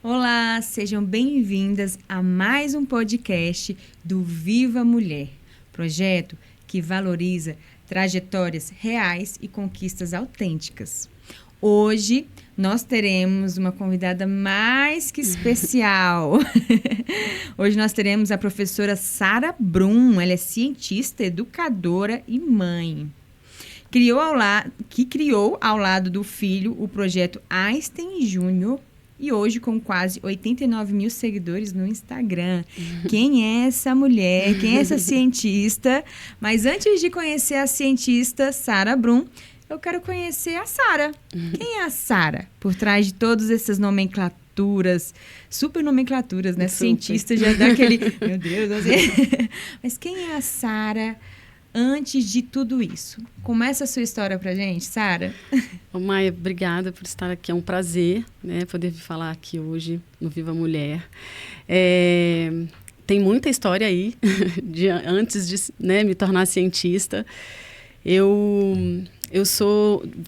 Olá, sejam bem-vindas a mais um podcast do Viva Mulher, projeto que valoriza trajetórias reais e conquistas autênticas. Hoje nós teremos uma convidada mais que especial. Hoje nós teremos a professora Sara Brum. Ela é cientista, educadora e mãe. Que criou ao lado do filho o projeto Einstein Júnior e hoje com quase 89 mil seguidores no Instagram. Quem é essa mulher? Quem é essa cientista? Mas antes de conhecer a cientista Sara Brum, eu quero conhecer a Sara. Quem é a Sara? Por trás de todas essas nomenclaturas, super nomenclaturas, né? Super. Cientista já dá aquele... Meu Deus, assim. Mas quem é a Sara antes de tudo isso? Começa a sua história pra gente, Sara. Maia, obrigada por estar aqui. É um prazer, né, poder falar aqui hoje no Viva Mulher. Tem muita história aí, antes de, né, me tornar cientista. Eu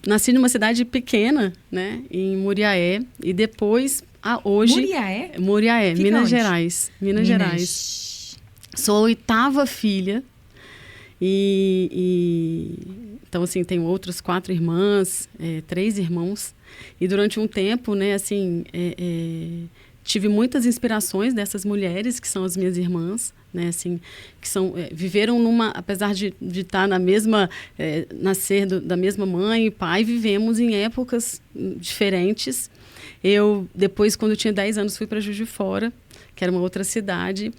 nasci numa cidade pequena, né, em Muriaé, e depois, hoje... Muriaé? Muriaé, Fica Minas onde? Gerais. Minas Gerais. Sou a 8ª filha. Então, assim, tenho outras 4 irmãs, 3 irmãos. E durante um tempo, né, assim, tive muitas inspirações dessas mulheres, que são as minhas irmãs, né, assim, que viveram apesar de estar na mesma, nascer da mesma mãe e pai, vivemos em épocas diferentes. Eu, depois, quando eu tinha 10 anos, fui para Juiz de Fora, que era uma outra cidade.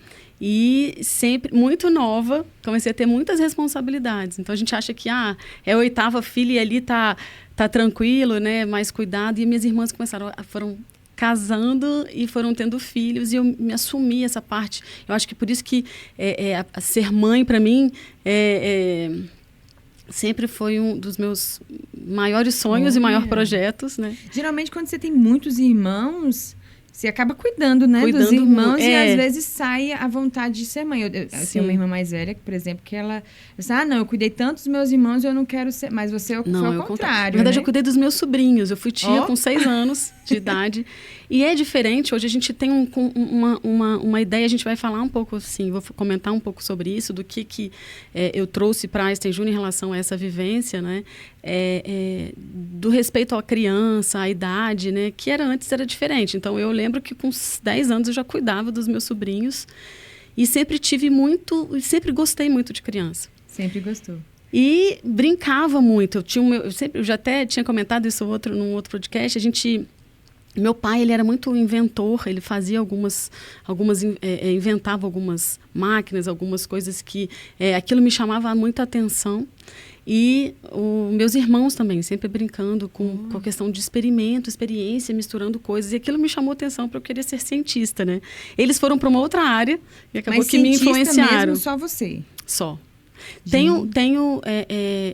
E sempre, muito nova, comecei a ter muitas responsabilidades. Então, a gente acha que é a 8ª filha e ali tá tranquilo, né? Mais cuidado. E minhas irmãs foram casando e foram tendo filhos. E eu me assumi essa parte. Eu acho que por isso que ser mãe, para mim, sempre foi um dos meus maiores sonhos e maiores projetos, né? Geralmente, quando você tem muitos irmãos... Você acaba cuidando, né, dos irmãos e às vezes sai a vontade de ser mãe. Eu tenho uma irmã mais velha, por exemplo, que ela... eu cuidei tanto dos meus irmãos e eu não quero ser... Mas você foi ao contrário, Na verdade, né? eu cuidei dos meus sobrinhos. Eu fui tia com 6 anos de idade. E é diferente. Hoje a gente tem uma ideia, a gente vai falar um pouco, assim, vou comentar um pouco sobre isso, do que eu trouxe para a Einstein Júnior em relação a essa vivência, né? Do respeito à criança, à idade, né? Que antes era diferente. Então, eu lembro que com 10 anos eu já cuidava dos meus sobrinhos e sempre sempre gostei muito de criança. Sempre gostou. E brincava muito. Eu já até tinha comentado isso num outro podcast. Meu pai, ele era muito inventor, ele fazia inventava algumas máquinas, algumas coisas que aquilo me chamava muita atenção. E meus irmãos também, sempre brincando com a questão de experiência, misturando coisas. E aquilo me chamou atenção para eu querer ser cientista, né? Eles foram para uma outra área e acabou que me influenciaram. Mesmo, só você? Só.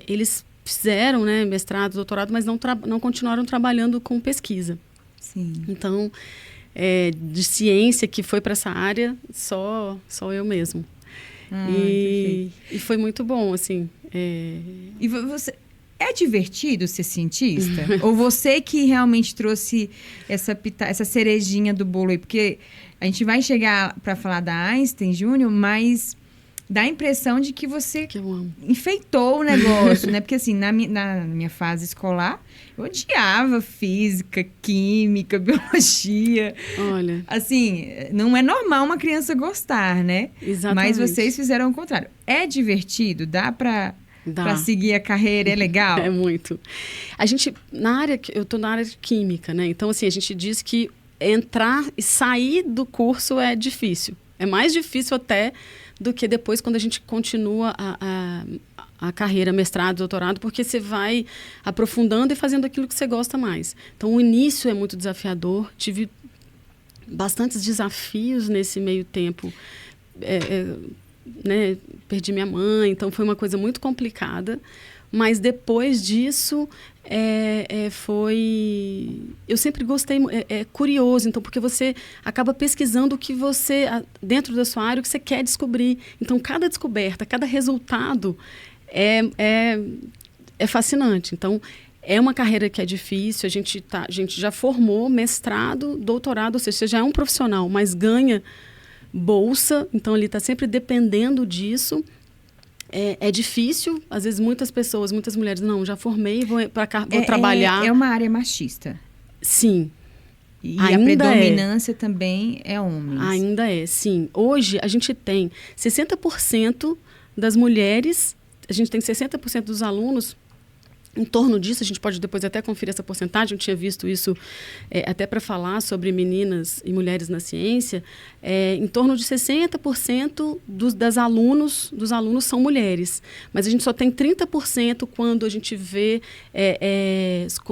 Eles fizeram, né, mestrado, doutorado, mas não continuaram trabalhando com pesquisa. Sim. Então, de ciência que foi para essa área, só eu mesmo. E foi muito bom, assim. E você... É divertido ser cientista? Ou você que realmente trouxe essa cerejinha do bolo aí? Porque a gente vai chegar para falar da Einstein Júnior, mas dá a impressão de que você enfeitou o negócio, né? Porque assim, na minha fase escolar, eu odiava física, química, biologia. Olha. Assim, não é normal uma criança gostar, né? Exatamente. Mas vocês fizeram o contrário. É divertido? Dá para seguir a carreira? É legal? É muito. Eu estou na área de química, né? Então, assim, a gente diz que entrar e sair do curso é difícil. É mais difícil até do que depois quando a gente continua a carreira, mestrado, doutorado, porque você vai aprofundando e fazendo aquilo que você gosta mais. Então, o início é muito desafiador. Tive bastantes desafios nesse meio tempo. Né? Perdi minha mãe, então foi uma coisa muito complicada. Mas depois disso, eu sempre gostei, curioso, então, porque você acaba pesquisando o que você, dentro da sua área, o que você quer descobrir. Então, cada descoberta, cada resultado é fascinante. Então, É uma carreira que é difícil, a gente já formou mestrado, doutorado, ou seja, você já é um profissional, mas ganha bolsa, então ele está sempre dependendo disso. É difícil, às vezes muitas mulheres, não, já formei, vou trabalhar. É uma área machista. Sim. E a predominância também é homens. Ainda é, sim. Hoje a gente tem 60% das mulheres, a gente tem 60% dos alunos. Em torno disso, a gente pode depois até conferir essa porcentagem, eu tinha visto isso até para falar sobre meninas e mulheres na ciência, em torno de 60% dos alunos são mulheres, mas a gente só tem 30% quando a gente vê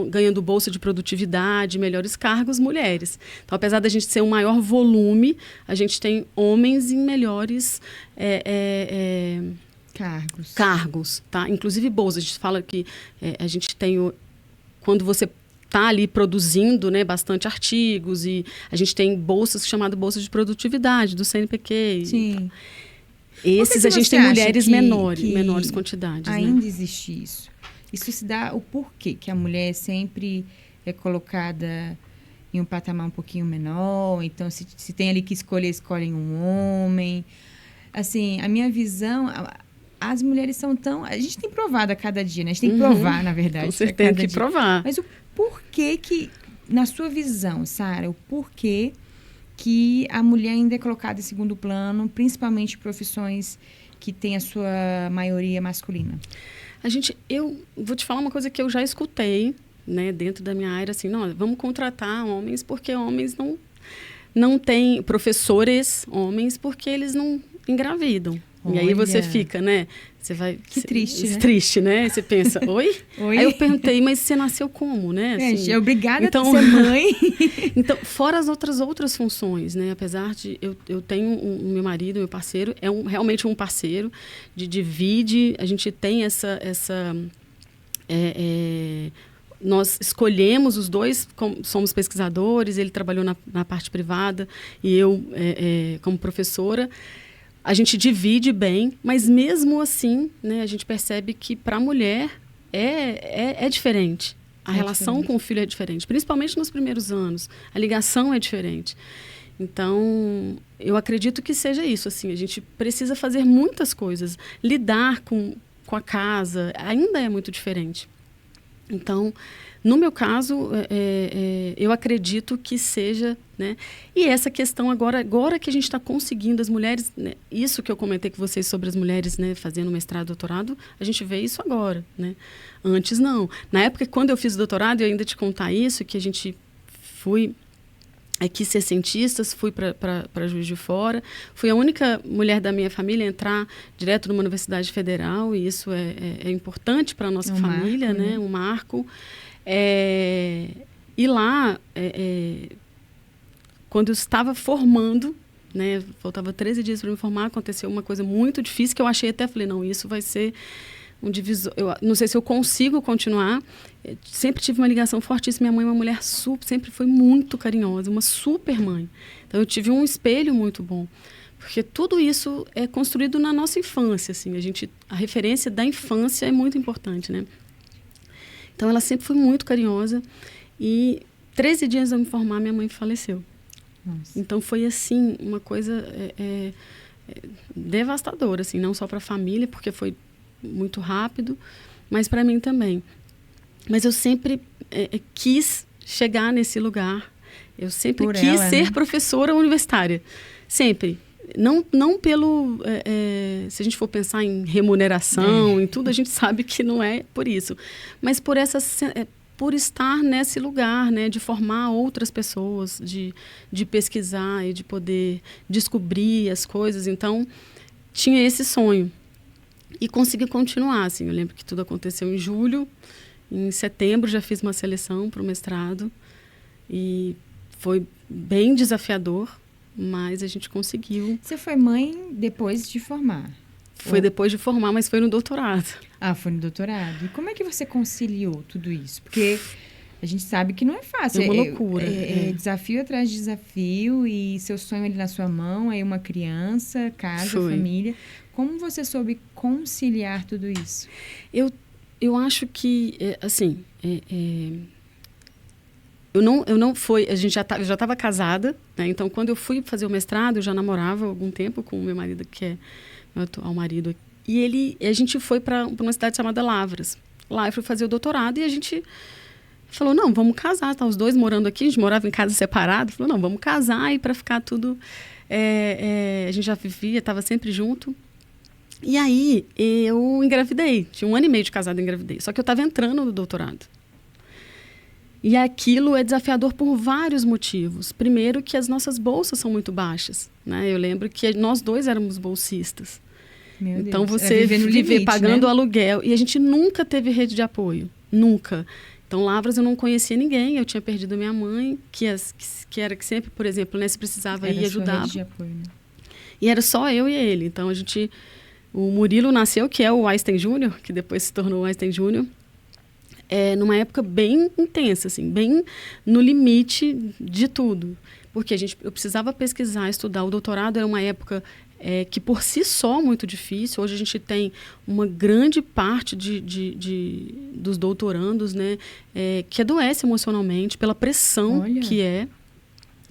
ganhando bolsa de produtividade, melhores cargos, mulheres. Então, apesar da gente ser um maior volume, a gente tem homens em melhores cargos, tá? Inclusive bolsas. A gente fala que a gente tem quando você está ali produzindo, né, bastante artigos, e a gente tem bolsas chamadas bolsas de produtividade do CNPq. Sim. Esses a gente tem mulheres menores quantidades. Ainda né? existe isso. Isso se dá o porquê que a mulher sempre é colocada em um patamar um pouquinho menor. Então, se tem ali que escolhem um homem. Assim, a minha visão... As mulheres são tão... A gente tem provado a cada dia, né? A gente tem que provar, na verdade. Com certeza, tem que provar. Mas o porquê que, na sua visão, Sara, o porquê que a mulher ainda é colocada em segundo plano, principalmente profissões que têm a sua maioria masculina? Eu vou te falar uma coisa que eu já escutei, né, dentro da minha área, assim, não, vamos contratar homens porque homens não têm professores homens porque eles não engravidam. E aí você fica, né? Que triste, né? Triste, né? Você pensa, oi? Aí eu perguntei, mas você nasceu como, né? Assim, é obrigada a ser mãe. Então, fora as outras funções, né? Apesar de... Eu tenho meu marido, meu parceiro, realmente um parceiro, divide, a gente tem nós escolhemos os dois, somos pesquisadores, ele trabalhou na parte privada e eu como professora. A gente divide bem, mas mesmo assim, né, a gente percebe que para a mulher é diferente. A relação com o filho é diferente, principalmente nos primeiros anos. A ligação é diferente. Então, eu acredito que seja isso. Assim, a gente precisa fazer muitas coisas. Lidar com a casa ainda é muito diferente. Então, no meu caso, eu acredito que seja, né? E essa questão agora que a gente está conseguindo as mulheres, né? Isso que eu comentei com vocês sobre as mulheres, né, fazendo mestrado, doutorado, a gente vê isso agora, né? Antes não. Na época, quando eu fiz o doutorado, eu ainda te contar isso, que a gente quis ser cientistas, fui para Juiz de Fora. Fui a única mulher da minha família a entrar direto numa universidade federal, e isso é importante para a nossa família, marco, né? Um marco. E lá, quando eu estava formando, né, faltava 13 dias para me formar, aconteceu uma coisa muito difícil que eu achei até, falei, não, isso vai ser um divisor. Eu não sei se eu consigo continuar. Eu sempre tive uma ligação fortíssima. Minha mãe é uma mulher sempre foi muito carinhosa, uma super mãe. Então eu tive um espelho muito bom, porque tudo isso é construído na nossa infância, assim. A referência da infância é muito importante, né? Então ela sempre foi muito carinhosa e 13 dias a me formar, minha mãe faleceu. Nossa. Então foi assim uma coisa devastadora, assim, não só para a família, porque foi muito rápido, mas para mim também. Mas eu sempre quis chegar nesse lugar. Eu sempre quis ser professora universitária. Sempre. Não pelo... se a gente for pensar em remuneração, em tudo, a gente sabe que não é por isso. Mas por estar nesse lugar, né, de formar outras pessoas, de pesquisar e de poder descobrir as coisas. Então, tinha esse sonho. E consegui continuar, assim. Eu lembro que tudo aconteceu em julho. Em setembro já fiz uma seleção para o mestrado. E foi bem desafiador, mas a gente conseguiu. Você foi mãe depois de formar? Foi depois de formar, mas foi no doutorado. Ah, foi no doutorado. E como é que você conciliou tudo isso? Porque a gente sabe que não é fácil. É uma loucura. Desafio atrás de desafio, e seu sonho ali na sua mão, aí uma criança, casa, família. Como você soube conciliar tudo isso? Eu acho que, assim, eu não foi, a gente já estava casada, né? Então, quando eu fui fazer o mestrado, eu já namorava há algum tempo com o meu marido, que é meu atual marido. E a gente foi para uma cidade chamada Lavras. Lá eu fui fazer o doutorado e a gente falou, não, vamos casar, tá os dois morando aqui, a gente morava em casa separado, falou, não, vamos casar e para ficar tudo... a gente já vivia, estava sempre junto. E aí, eu engravidei. Tinha 1 ano e meio de casada, engravidei. Só que eu estava entrando no doutorado. E aquilo é desafiador por vários motivos. Primeiro, que as nossas bolsas são muito baixas, né? Eu lembro que nós dois éramos bolsistas. Meu então, Deus. você viver pagando, né, aluguel. E a gente nunca teve rede de apoio. Nunca. Então, Lavras eu não conhecia ninguém. Eu tinha perdido a minha mãe, que era que sempre, por exemplo, né, se precisava ir ajudar. Rede de apoio, né? E era só eu e ele. Então, o Murilo nasceu, que é o Einstein Júnior, que depois se tornou o Einstein Júnior, numa época bem intensa, assim, bem no limite de tudo. Porque eu precisava pesquisar, estudar. O doutorado era uma época que, por si só, muito difícil. Hoje a gente tem uma grande parte dos doutorandos, né, que adoece emocionalmente pela pressão. Olha. Que é.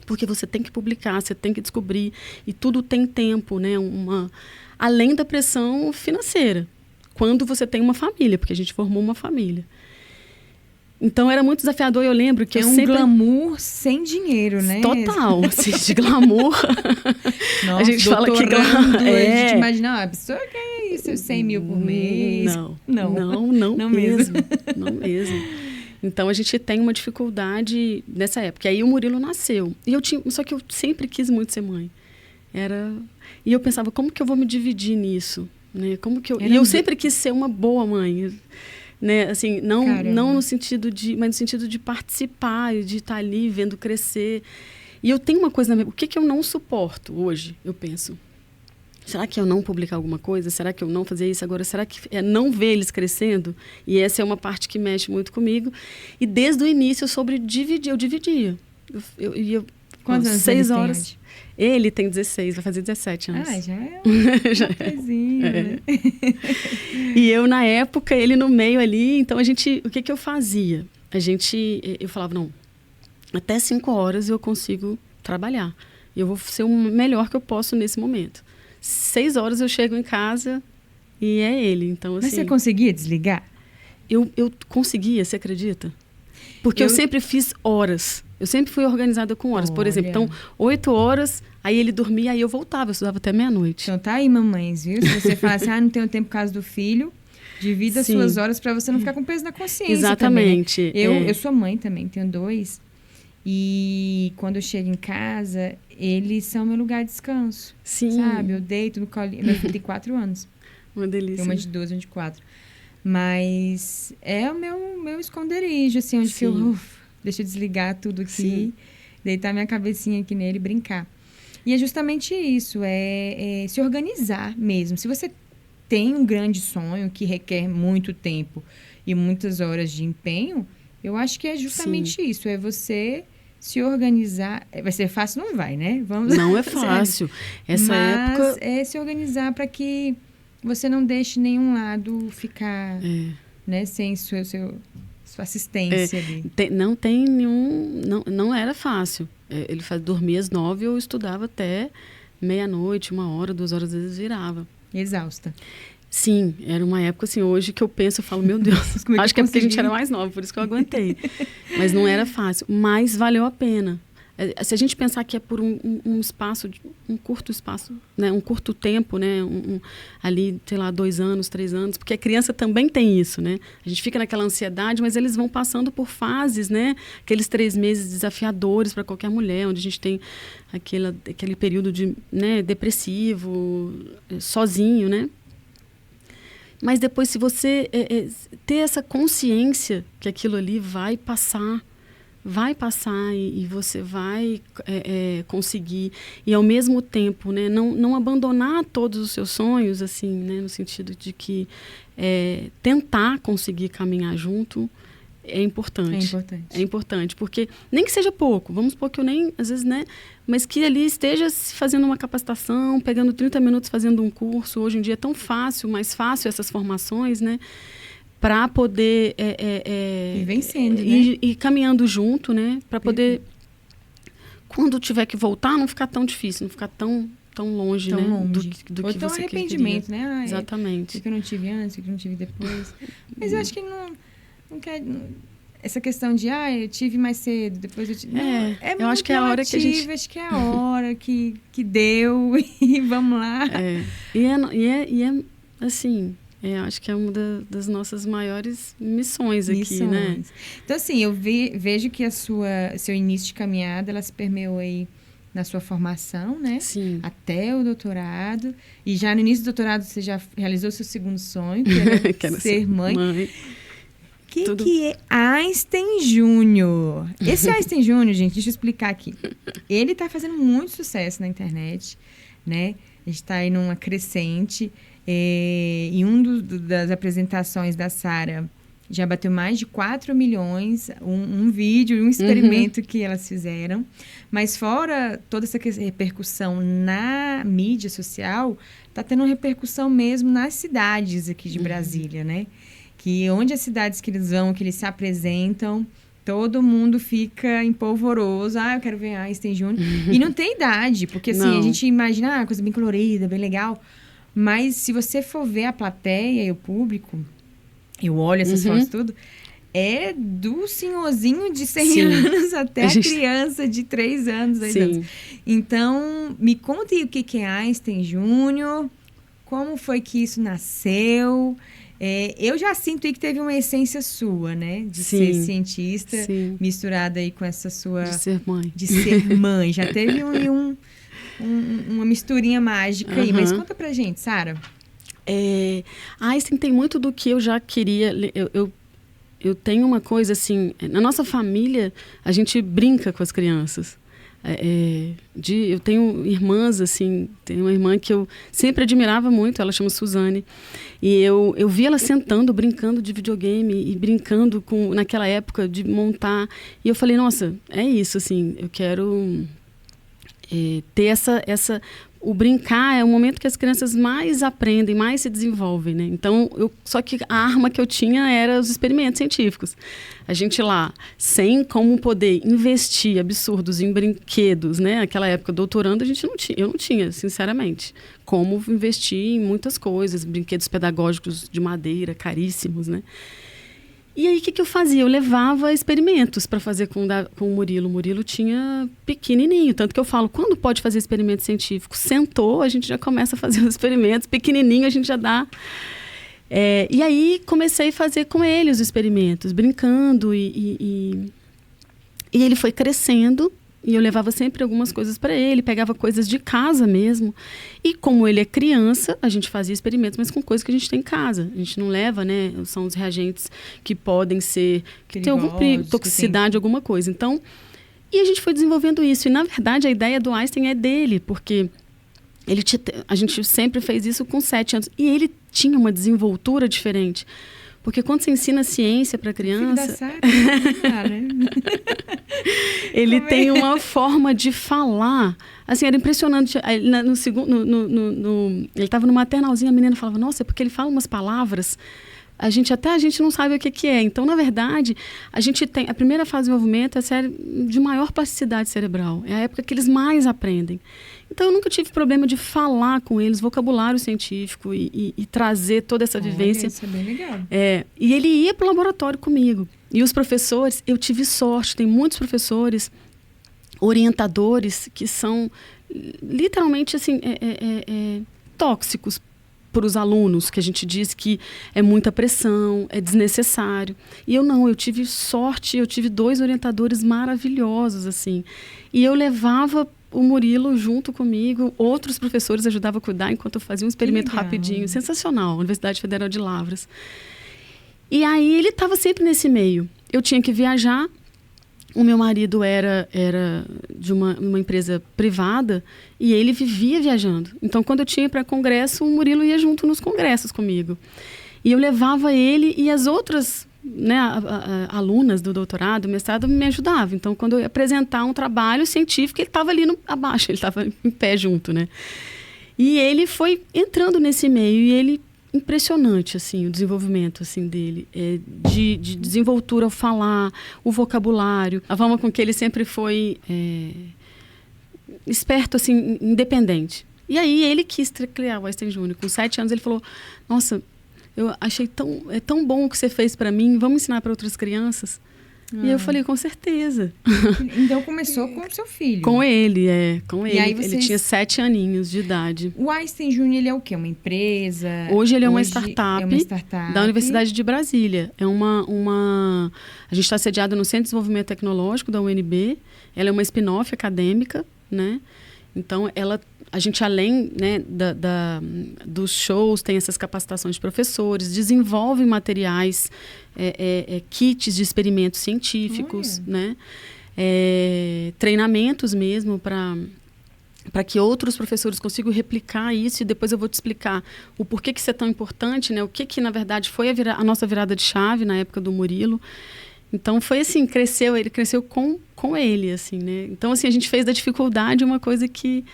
Porque você tem que publicar, você tem que descobrir. E tudo tem tempo, né? Além da pressão financeira, quando você tem uma família, porque a gente formou uma família. Então, era muito desafiador. Eu lembro que eu sempre... glamour sem dinheiro, né? Total, assim, de glamour. Nossa, a gente fala que glamour... A gente imagina, a pessoa quer isso, 100 mil por mês. Não mesmo. Não mesmo. Então, a gente tem uma dificuldade nessa época. E aí, o Murilo nasceu. Só que eu sempre quis muito ser mãe. E eu pensava, como que eu vou me dividir nisso? Né? E eu sempre quis ser uma boa mãe. Né? Assim, não no sentido mas no sentido de participar e de estar ali vendo crescer. E eu tenho uma coisa na minha... O que eu não suporto hoje, eu penso? Será que eu não publicar alguma coisa? Será que eu não fazer isso agora? Será que é não ver eles crescendo? E essa é uma parte que mexe muito comigo. E desde o início eu dividia. Quantos anos 6 horas. Ele tem 16, vai fazer 17 anos. Já é uma coisinha, né? E eu, na época, ele no meio ali, então o que eu fazia? Eu falava, não, até 5 horas eu consigo trabalhar. E eu vou ser o melhor que eu posso nesse momento. 6 horas eu chego em casa e é ele. Então, assim, mas você conseguia desligar? Eu conseguia, você acredita? Porque eu sempre fiz horas. Eu sempre fui organizada com horas. Por exemplo, então, 8 horas, aí ele dormia, aí eu voltava. Eu estudava até meia-noite. Então tá aí, mamães, viu? Se você falar assim, não tenho tempo por causa do filho, divida as suas horas para você não ficar com peso na consciência. Exatamente. Também, né? Eu sou mãe também, tenho 2. E quando eu chego em casa, eles são meu lugar de descanso. Sim. Sabe? Eu deito no colinho. Meu filho tem 4 anos. Uma delícia. Tem uma de 12, uma de 4. Mas é o meu esconderijo, assim, onde que eu... Deixa eu desligar tudo aqui, sim, deitar minha cabecinha aqui nele e brincar. E é justamente isso, é se organizar mesmo. Se você tem um grande sonho que requer muito tempo e muitas horas de empenho, eu acho que é justamente isso, é você se organizar. Vai ser fácil? Não vai, né? Não é fácil. Mas época... é se organizar para que você não deixe nenhum lado ficar né, sem sua assistência ali. Não tem nenhum... Não era fácil. Ele dormia às 9, eu estudava até meia-noite, 1 hora, 2 horas, às vezes virava. Exausta. Sim, era uma época assim, hoje que eu penso, eu falo, meu Deus, acho que é porque a gente era mais nova, por isso que eu aguentei. Mas não era fácil, mas valeu a pena. Se a gente pensar que é por um espaço, um curto espaço, né, um curto tempo, né, ali, sei lá, 2 anos, 3 anos, porque a criança também tem isso, né? A gente fica naquela ansiedade, mas eles vão passando por fases, né? Aqueles 3 meses desafiadores para qualquer mulher, onde a gente tem aquele período né, depressivo, sozinho, né? Mas depois, se você ter essa consciência que aquilo ali vai passar e você vai conseguir. E, ao mesmo tempo, né, não abandonar todos os seus sonhos, assim, né, no sentido de que tentar conseguir caminhar junto é importante. É importante, porque nem que seja pouco, vamos supor que eu nem, às vezes, né, mas que ali esteja fazendo uma capacitação, pegando 30 minutos fazendo um curso. Hoje em dia é tão fácil, mais fácil essas formações, né? para poder ir vencendo, né? E caminhando junto, né? Para poder, quando tiver que voltar, não ficar tão difícil, não ficar tão longe, tão né? longe. Do Ou que tão você arrependimento, queria. né? Exatamente. O que eu não tive antes, o que eu não tive depois. Mas eu acho que não quer... Essa questão de, eu tive mais cedo, depois eu tive... eu acho que é a hora que a gente... Acho que é a hora que deu e vamos lá. E é assim... acho que é uma das nossas maiores missões aqui, né? Então, assim, eu vejo que seu início de caminhada, ela se permeou aí na sua formação, né? Sim. Até o doutorado. E já no início do doutorado, você já realizou seu segundo sonho, que era ser mãe. O que é Einstein Júnior? Esse Einstein Júnior, gente, deixa eu explicar aqui. Ele está fazendo muito sucesso na internet, né? A gente está aí numa crescente. E das apresentações da Sara já bateu mais de 4 milhões, um vídeo, um experimento que elas fizeram. Mas fora toda essa repercussão na mídia social, está tendo uma repercussão mesmo nas cidades aqui de Brasília, né? Que onde as cidades que eles vão, que eles se apresentam, todo mundo fica empolvoroso. Eu quero ver Einstein Júnior. E não tem idade, porque assim, a gente imagina coisa bem colorida, bem legal. Mas se você for ver a plateia e o público, eu olho essas fotos tudo, é do senhorzinho de 100 anos até a criança de 3 anos, 2 anos. Então, me conta aí o que é Einstein Júnior, como foi que isso nasceu. Eu já sinto aí que teve uma essência sua, né? De ser cientista, misturada aí com essa sua... De ser mãe. De ser mãe. Já teve uma misturinha mágica aí. Mas conta pra gente, Sara. Einstein tem muito do que eu já queria... Eu tenho uma coisa assim... Na nossa família, a gente brinca com as crianças. Eu tenho irmãs, assim... Tem uma irmã que eu sempre admirava muito. Ela chama Suzane. E eu vi ela sentando, brincando de videogame. E brincando naquela época de montar. E eu falei, nossa, é isso, assim. Eu quero... ter o brincar é o momento que as crianças mais aprendem, mais se desenvolvem, né? Então, só que a arma que eu tinha era os experimentos científicos. A gente lá, sem como poder investir absurdos em brinquedos, né? Naquela época, doutorando, eu não tinha, sinceramente, como investir em muitas coisas, brinquedos pedagógicos de madeira, caríssimos, né? E aí, o que eu fazia? Eu levava experimentos para fazer com o Murilo. O Murilo tinha pequenininho, tanto que eu falo, quando pode fazer experimento científico? Sentou, a gente já começa a fazer os experimentos, pequenininho a gente já dá. E aí, comecei a fazer com ele os experimentos, brincando, e ele foi crescendo. E eu levava sempre algumas coisas para ele, pegava coisas de casa mesmo. E como ele é criança, a gente fazia experimentos, mas com coisas que a gente tem em casa. A gente não leva, né? São os reagentes que podem ser... que tem alguma toxicidade, alguma coisa. Então, e a gente foi desenvolvendo isso. E, na verdade, a ideia do Einstein é dele, porque a gente sempre fez isso com 7 anos. E ele tinha uma desenvoltura diferente. Porque quando você ensina ciência para criança... ele tem uma forma de falar. Assim, era impressionante. Ele estava no maternalzinho, a menina falava, nossa, é porque ele fala umas palavras... A gente não sabe o que é. Então, na verdade, a primeira fase de desenvolvimento é a série de maior plasticidade cerebral. É a época que eles mais aprendem. Então, eu nunca tive problema de falar com eles, vocabulário científico e trazer toda essa vivência. Isso é bem legal. E ele ia para o laboratório comigo. E os professores, eu tive sorte, tem muitos professores, orientadores, que são literalmente assim, tóxicos para os alunos, que a gente diz que é muita pressão, é desnecessário. E eu tive sorte, eu tive 2 orientadores maravilhosos, assim. E eu levava o Murilo junto comigo, outros professores ajudavam a cuidar enquanto eu fazia um experimento rapidinho, sensacional, Universidade Federal de Lavras. E aí ele estava sempre nesse meio. Eu tinha que viajar. O meu marido era de uma empresa privada e ele vivia viajando. Então, quando eu tinha para congresso, o Murilo ia junto nos congressos comigo. E eu levava ele e as outras, né, alunas do doutorado, mestrado, me ajudavam. Então, quando eu ia apresentar um trabalho científico, ele estava ali abaixo, ele estava em pé junto, né? E ele foi entrando nesse meio e ele impressionante, assim, o desenvolvimento, assim, dele. De desenvoltura ao falar, o vocabulário, a forma com que ele sempre foi esperto, assim, independente. E aí ele quis criar o Einstein Júnior. Com 7 anos ele falou, nossa, eu achei tão bom o que você fez para mim, vamos ensinar para outras crianças? E eu falei, com certeza. Então começou com o seu filho. Com ele. E aí Ele tinha 7 aninhos de idade. O Einstein Júnior, ele é o quê? Uma empresa? Hoje ele é uma startup, da Universidade de Brasília. A gente está sediado no Centro de Desenvolvimento Tecnológico da UNB. Ela é uma spin-off acadêmica, né? Então, a gente, além, né, dos shows, tem essas capacitações de professores, desenvolve materiais, kits de experimentos científicos, né? Treinamentos mesmo para que outros professores consigam replicar isso, e depois eu vou te explicar o porquê que isso é tão importante, né? O que na verdade foi a nossa virada de chave na época do Murilo. Então, foi assim, ele cresceu com ele, assim, né? Então, assim, a gente fez da dificuldade uma coisa que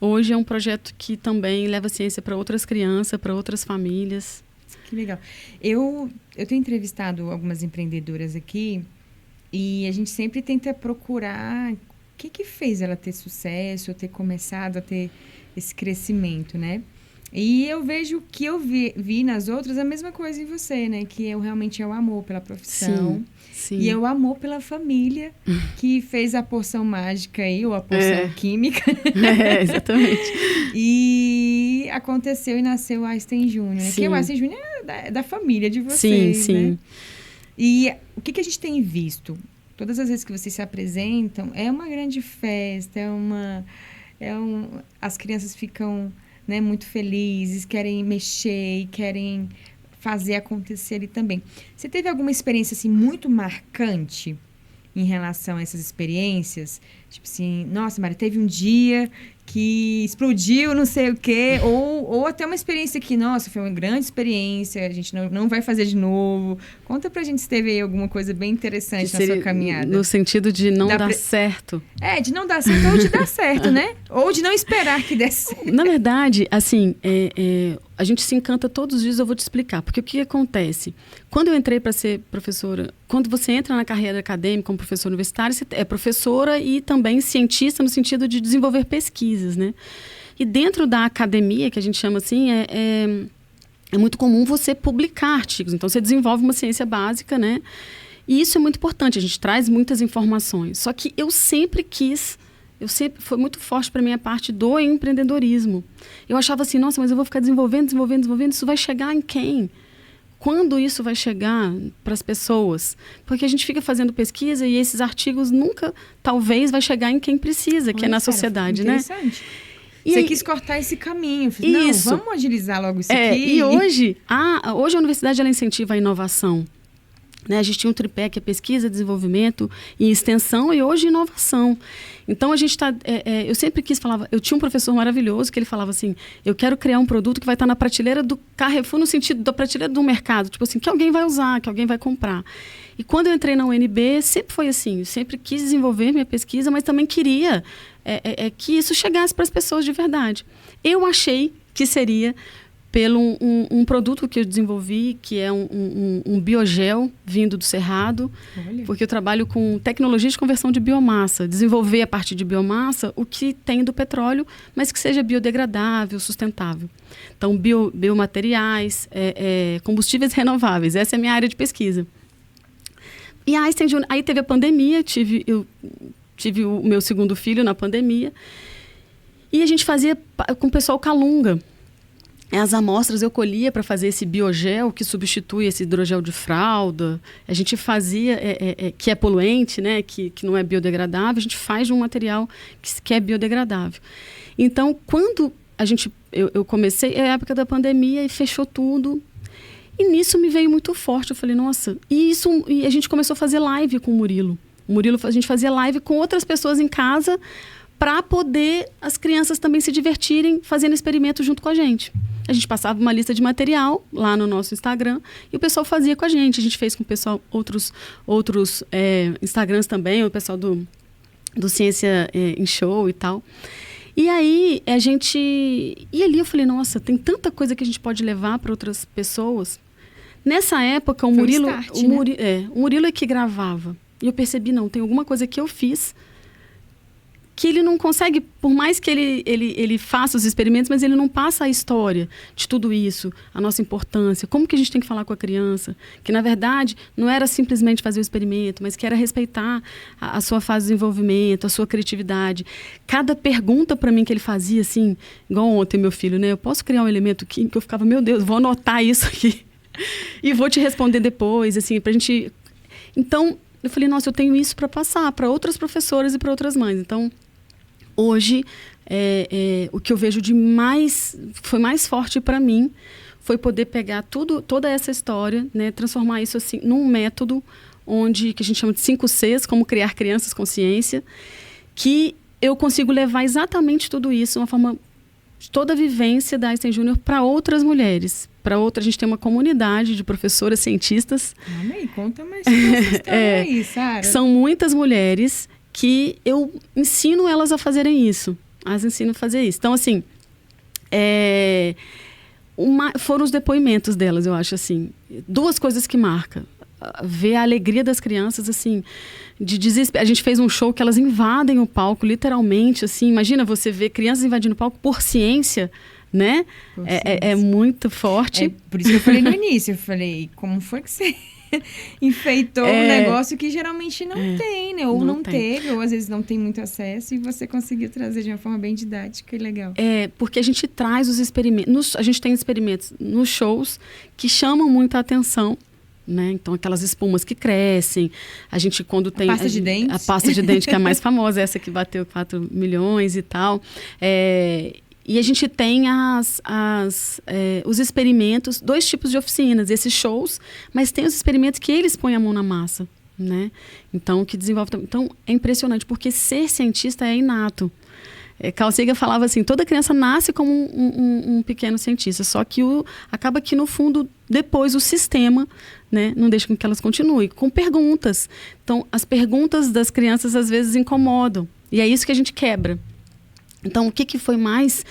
hoje é um projeto que também leva ciência para outras crianças, para outras famílias. Que legal. Eu tenho entrevistado algumas empreendedoras aqui e a gente sempre tenta procurar o que fez ela ter sucesso, ou ter começado a ter esse crescimento, né? E eu vejo que eu vi nas outras a mesma coisa em você, né? Que realmente é o amor pela profissão. Sim. E é o amor pela família que fez a porção mágica aí, ou a porção química. Exatamente. E aconteceu e nasceu o Einstein Júnior, né? Que o Einstein Júnior é da família de vocês, sim. né? E o que a gente tem visto? Todas as vezes que vocês se apresentam, é uma grande festa, as crianças ficam, né, muito felizes, querem mexer e querem fazer acontecer ali também. Você teve alguma experiência assim muito marcante em relação a essas experiências? Tipo assim, nossa, Mari, teve um dia que explodiu não sei o quê, ou até uma experiência que, nossa, foi uma grande experiência, a gente não vai fazer de novo. Conta pra gente se teve aí alguma coisa bem interessante na sua caminhada. No sentido de não dar certo. De não dar certo ou de dar certo, né? Ou de não esperar que desse certo. Na verdade, assim, a gente se encanta todos os dias, eu vou te explicar. Porque o que acontece? Quando eu entrei para ser professora, quando você entra na carreira acadêmica como professora universitária, você é professora e também cientista no sentido de desenvolver pesquisas, né? E dentro da academia, que a gente chama assim, é muito comum você publicar artigos. Então, você desenvolve uma ciência básica, né? E isso é muito importante, a gente traz muitas informações. Só que eu sempre foi muito forte para mim a parte do empreendedorismo. Eu achava assim, nossa, mas eu vou ficar desenvolvendo, isso vai chegar em quem? Quando isso vai chegar para as pessoas? Porque a gente fica fazendo pesquisa e esses artigos nunca, talvez, vai chegar em quem precisa, que é na sociedade, né? Interessante. Você quis cortar esse caminho. Não, vamos agilizar logo isso aqui. E hoje a universidade ela incentiva a inovação. Né? A gente tinha um tripé que é pesquisa, desenvolvimento e extensão, e hoje inovação. Então, a gente está... eu sempre eu tinha um professor maravilhoso que ele falava assim, eu quero criar um produto que vai estar na prateleira do Carrefour, no sentido da prateleira do mercado, tipo assim, que alguém vai usar, que alguém vai comprar. E quando eu entrei na UNB, sempre foi assim, eu sempre quis desenvolver minha pesquisa, mas também queria que isso chegasse para as pessoas de verdade. Eu achei que seria pelo um produto que eu desenvolvi, que é um biogel vindo do Cerrado. Olha. Porque eu trabalho com tecnologia de conversão de biomassa, desenvolver a partir de biomassa o que tem do petróleo, mas que seja biodegradável, sustentável. Então, biomateriais, combustíveis renováveis, essa é a minha área de pesquisa. E aí teve a pandemia, eu tive o meu segundo filho na pandemia, e a gente fazia com o pessoal calunga. As amostras eu colhia para fazer esse biogel que substitui esse hidrogel de fralda. A gente fazia, que é poluente, né? Que não é biodegradável, a gente faz de um material que é biodegradável. Então, quando eu comecei, é a época da pandemia e fechou tudo. E nisso me veio muito forte. Eu falei, nossa, e a gente começou a fazer live com o Murilo. A gente fazia live com outras pessoas em casa para poder as crianças também se divertirem fazendo experimentos junto com a gente. A gente passava uma lista de material lá no nosso Instagram e o pessoal fazia com a gente. A gente fez com o pessoal outros Instagrams também, o pessoal do Ciência em Show e tal. E aí, E ali eu falei, nossa, tem tanta coisa que a gente pode levar para outras pessoas. Nessa época, o Murilo... o Murilo é que gravava. E eu percebi, não, tem alguma coisa que eu fiz que ele não consegue, por mais que ele faça os experimentos, mas ele não passa a história de tudo isso, a nossa importância, como que a gente tem que falar com a criança, que na verdade não era simplesmente fazer o experimento, mas que era respeitar a sua fase de desenvolvimento, a sua criatividade. Cada pergunta para mim que ele fazia, assim, igual ontem meu filho, né? Eu posso criar um elemento químico? Eu ficava, meu Deus, vou anotar isso aqui e vou te responder depois, assim, pra gente... Então, eu falei, nossa, eu tenho isso para passar para outras professoras e para outras mães. Então, hoje, o que eu vejo foi mais forte para mim, foi poder pegar toda essa história, né, transformar isso assim, num método que a gente chama de 5 Cs, como criar crianças com ciência, que eu consigo levar exatamente tudo isso, uma forma, toda a vivência da Einstein Júnior para outras mulheres. A gente tem uma comunidade de professoras cientistas. Conta mais sobre essa história aí, Sara. São muitas mulheres que eu ensino elas a fazerem isso. As ensino a fazer isso. Então, assim, foram os depoimentos delas, eu acho, assim. 2 coisas que marcam. Ver a alegria das crianças, assim, de desespero. A gente fez um show que elas invadem o palco, literalmente, assim. Imagina você ver crianças invadindo o palco por ciência, né? É muito forte. Por isso que eu falei no início, eu falei, como foi que você enfeitou um negócio que geralmente não tem, né? Ou não teve, ou às vezes não tem muito acesso, e você conseguiu trazer de uma forma bem didática e legal. Porque a gente traz os experimentos, a gente tem experimentos nos shows que chamam muita atenção, né? Então, aquelas espumas que crescem, a gente quando tem... A pasta de dente que é a mais famosa, essa que bateu 4 milhões e tal. E a gente tem os experimentos, 2 tipos de oficinas, esses shows, mas tem os experimentos que eles põem a mão na massa, né? Então, que desenvolve... Então, é impressionante, porque ser cientista é inato. Carl Sagan falava assim, toda criança nasce como um pequeno cientista, só que acaba que, no fundo, depois o sistema, né, não deixa com que elas continuem, com perguntas. Então, as perguntas das crianças, às vezes, incomodam. E é isso que a gente quebra. Então, o que foi mais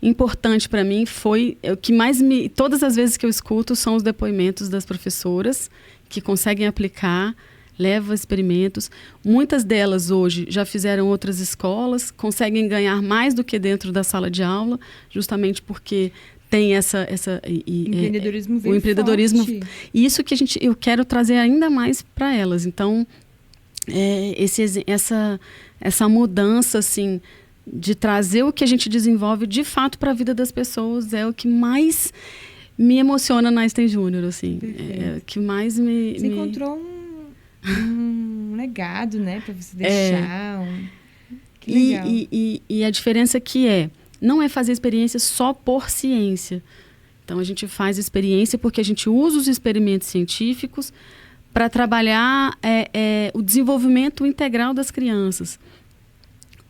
importante para mim foi... O que mais todas as vezes que eu escuto são os depoimentos das professoras que conseguem aplicar, levam experimentos. Muitas delas hoje já fizeram outras escolas, conseguem ganhar mais do que dentro da sala de aula, justamente porque tem o empreendedorismo forte. E isso que eu quero trazer ainda mais para elas. Então, essa mudança, assim, de trazer o que a gente desenvolve de fato para a vida das pessoas é o que mais me emociona na Einstein Júnior, assim. É o que mais me... Você encontrou um legado, né, para você deixar. Que legal. E a diferença não é fazer experiência só por ciência. Então, a gente faz experiência porque a gente usa os experimentos científicos para trabalhar o desenvolvimento integral das crianças.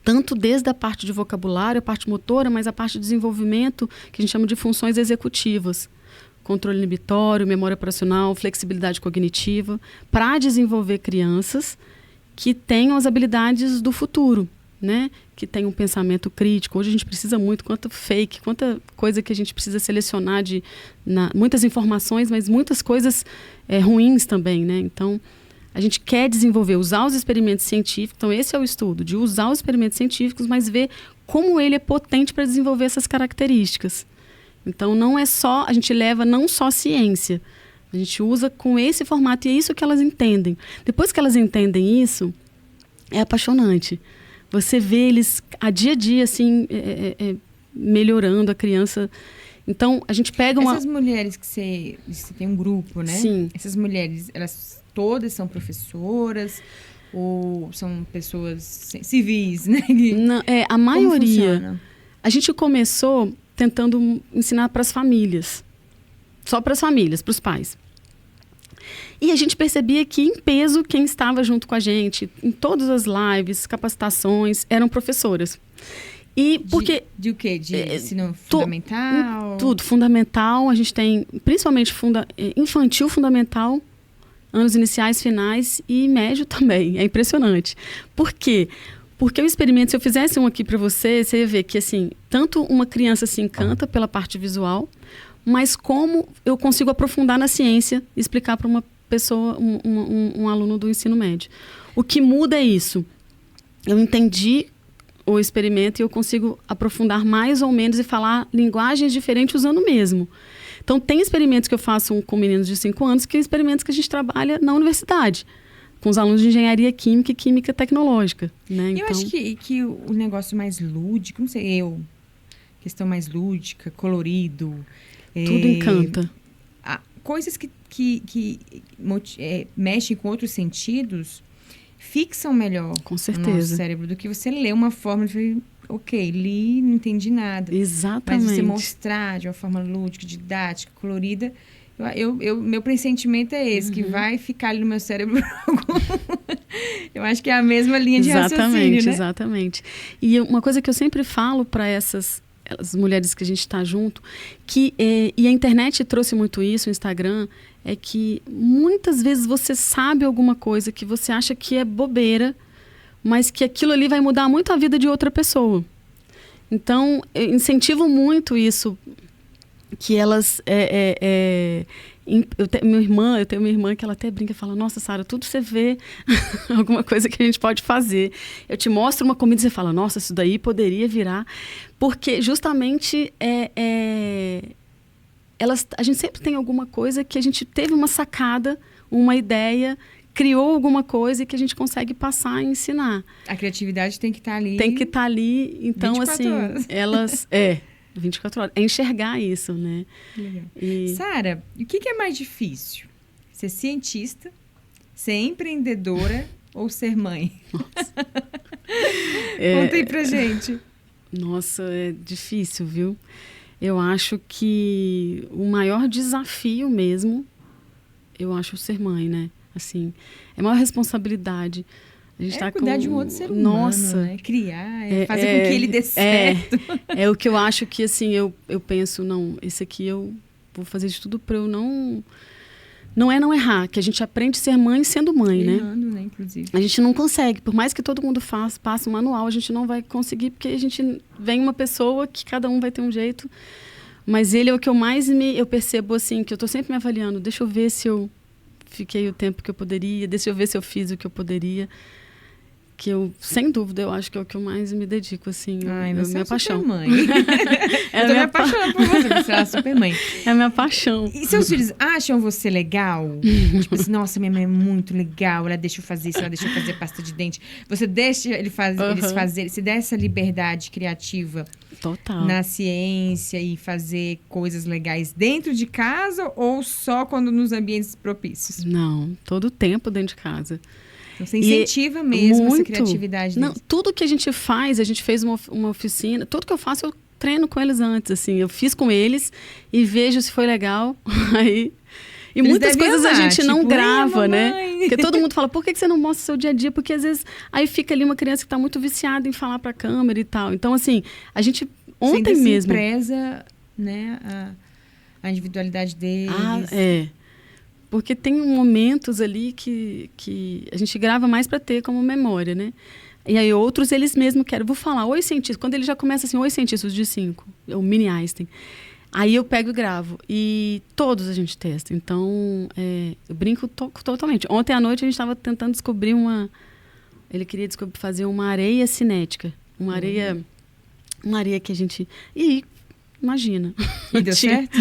Tanto desde a parte de vocabulário, a parte motora, mas a parte de desenvolvimento, que a gente chama de funções executivas. Controle inibitório, memória operacional, flexibilidade cognitiva, para desenvolver crianças que tenham as habilidades do futuro, né? Que tenham um pensamento crítico. Hoje a gente precisa muito, quanta coisa que a gente precisa selecionar, muitas informações, mas muitas coisas ruins também, né? Então, a gente quer usar os experimentos científicos. Então, esse é o estudo, de usar os experimentos científicos, mas ver como ele é potente para desenvolver essas características. Então, a gente leva não só ciência, a gente usa com esse formato, e é isso que elas entendem. Depois que elas entendem isso, é apaixonante. Você vê eles, a dia, assim, melhorando a criança. Então, a gente pega Essas mulheres que você tem um grupo, né? Sim. Essas mulheres, elas todas são professoras ou são pessoas civis, né? Não, a maioria. A gente começou tentando ensinar para as famílias. Só para as famílias, para os pais. E a gente percebia que, em peso, quem estava junto com a gente, em todas as lives, capacitações, eram professoras. E porque... De o quê? De ensino fundamental? Tudo, fundamental. A gente tem, principalmente, infantil fundamental, anos iniciais, finais e médio também. É impressionante. Por quê? Porque o experimento, se eu fizesse um aqui para você, você ia ver que, assim, tanto uma criança se encanta pela parte visual, mas como eu consigo aprofundar na ciência e explicar para uma pessoa, um aluno do ensino médio. O que muda é isso. Eu entendi o experimento e eu consigo aprofundar mais ou menos e falar linguagens diferentes usando o mesmo. Então, tem experimentos que eu faço com meninos de 5 anos, que experimentos que a gente trabalha na universidade, com os alunos de engenharia química e química tecnológica. Né? Eu acho que o negócio mais lúdico, não sei, questão mais lúdica, colorido... Tudo encanta. Coisas que mexem com outros sentidos fixam melhor com certeza. O nosso cérebro do que você ler uma forma de... Ok, li, não entendi nada. Exatamente. Mas você mostrar de uma forma lúdica, didática, colorida... meu pressentimento é esse, que vai ficar ali no meu cérebro. Eu acho que é a mesma linha de raciocínio, né? Exatamente. E uma coisa que eu sempre falo para as mulheres que a gente está junto, e a internet trouxe muito isso, o Instagram, é que muitas vezes você sabe alguma coisa que você acha que é bobeira, mas que aquilo ali vai mudar muito a vida de outra pessoa. Então, eu incentivo muito isso, que elas... eu tenho uma irmã que ela até brinca e fala, nossa, Sara, tudo você vê alguma coisa que a gente pode fazer. Eu te mostro uma comida e você fala, nossa, isso daí poderia virar. Porque justamente a gente sempre tem alguma coisa que a gente teve uma sacada, uma ideia, criou alguma coisa e que a gente consegue passar e ensinar. A criatividade tem que estar ali. Tem que estar ali. Então, 24 horas. Elas... 24 horas. É enxergar isso, né? Legal. Sara, o que é mais difícil? Ser cientista, ser empreendedora ou ser mãe? Nossa. Conta aí pra gente. Nossa, é difícil, viu? Eu acho que o maior desafio mesmo, eu acho ser mãe, né? Assim, é a maior responsabilidade. A gente cuidar de um outro ser humano, nossa, né? Criar, fazer com que ele dê certo. É o que eu acho que, assim, eu penso, não, esse aqui eu vou fazer de tudo para eu não não errar, que a gente aprende a ser mãe sendo mãe, errando, né? Inclusive. A gente não consegue, por mais que todo mundo passe um manual, a gente não vai conseguir, porque a gente vem uma pessoa que cada um vai ter um jeito, mas ele é o que eu mais eu percebo, assim, que eu tô sempre me avaliando, deixa eu ver se eu fiquei o tempo que eu poderia, deixa eu ver se eu fiz o que eu poderia, que eu, sem dúvida, eu acho que é o que eu mais me dedico, assim. Ai, você minha paixão. Super mãe. Eu tô me apaixonando por você é a super mãe. É a minha paixão. E seus filhos acham você legal? Tipo assim, nossa, minha mãe é muito legal, ela deixa eu fazer isso, ela deixa eu fazer pasta de dente. Você deixa eles fazerem, você dá essa liberdade criativa total na ciência e fazer coisas legais dentro de casa ou só quando nos ambientes propícios? Não, todo o tempo dentro de casa. Então, você incentiva mesmo essa criatividade deles. Não, tudo que a gente faz, a gente fez uma oficina, tudo que eu faço eu treino com eles antes, assim, eu fiz com eles e vejo se foi legal, aí... E eles muitas coisas a gente não grava, né? Porque todo mundo fala, por que você não mostra o seu dia a dia? Porque às vezes aí fica ali uma criança que está muito viciada em falar para a câmera e tal. Então, assim, a gente ontem mesmo... Você preza, né, a individualidade deles. Porque tem momentos ali que a gente grava mais para ter como memória, né? E aí outros, eles mesmos querem. Vou falar, oi cientista. Quando ele já começa assim, oi cientistas de 5, o mini Einstein. Aí eu pego e gravo. E todos a gente testa. Então, eu brinco totalmente. Ontem à noite a gente estava tentando descobrir ele queria fazer uma areia cinética. Uma areia que a gente... Imagina. E deu certo?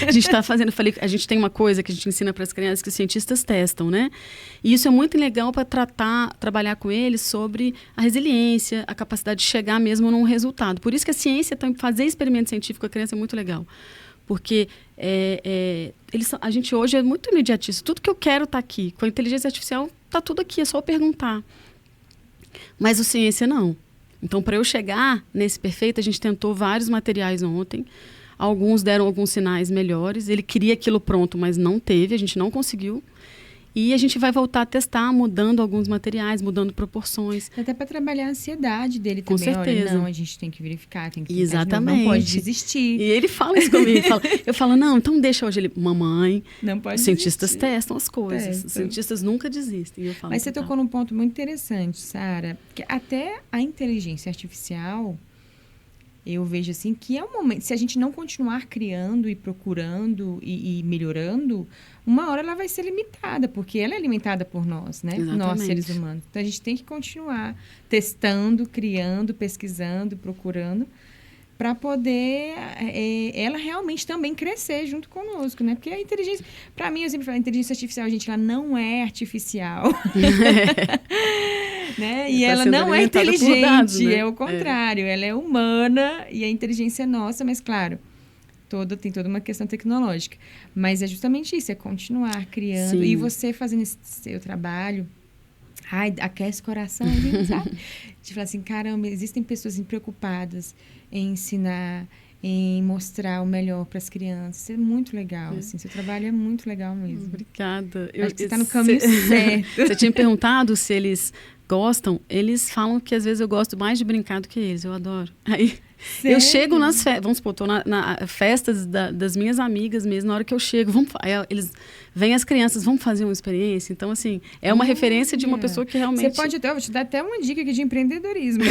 A gente está fazendo... a gente tem uma coisa que a gente ensina para as crianças que os cientistas testam, né? E isso é muito legal para trabalhar com eles sobre a resiliência, a capacidade de chegar mesmo num resultado. Por isso que a ciência, fazer experimento científico com a criança é muito legal. Porque a gente hoje é muito imediatista. Tudo que eu quero está aqui. Com a inteligência artificial, está tudo aqui, é só eu perguntar. Mas a ciência não. Então, para eu chegar nesse perfeito, a gente tentou vários materiais ontem. Alguns deram alguns sinais melhores. Ele queria aquilo pronto, mas não teve, a gente não conseguiu. E a gente vai voltar a testar, mudando alguns materiais, mudando proporções. Até para trabalhar a ansiedade dele Com também. certeza. Olha, não, a gente tem que verificar, tem que Exatamente. Não pode desistir. E ele fala isso comigo. Eu falo, não, então deixa hoje ele... Mamãe, não pode os cientistas desistir. testam as coisas. Os cientistas nunca desistem. Eu falo, mas você tocou num ponto muito interessante, Sara. Que até a inteligência artificial... Eu vejo assim que é um momento, se a gente não continuar criando e procurando e melhorando, uma hora ela vai ser limitada, porque ela é alimentada por nós, né? Exatamente. Nós, seres humanos. Então, a gente tem que continuar testando, criando, pesquisando, procurando, para poder ela realmente também crescer junto conosco, né? Porque a inteligência, para mim, eu sempre falo, a inteligência artificial, gente, ela não é artificial. Né? E ela não é inteligente, dados, né? É o contrário, ela é humana e a inteligência é nossa, mas claro, tem toda uma questão tecnológica. Mas é justamente isso, é continuar criando. Sim. E você fazendo esse seu trabalho, aquece o coração, sabe? De falar assim, caramba, existem pessoas preocupadas em ensinar, em mostrar o melhor para as crianças. Isso é muito legal, assim, seu trabalho é muito legal mesmo. Obrigada. Acho que você está no caminho certo. Você tinha me perguntado se eles gostam, eles falam que às vezes eu gosto mais de brincar do que eles, eu adoro. Aí eu chego nas festas, vamos supor, estou na festas das minhas amigas mesmo, na hora que eu chego, eles vêm as crianças, vamos fazer uma experiência. Então, assim, é uma referência de uma pessoa que realmente... Você pode, eu vou te dar até uma dica aqui de empreendedorismo.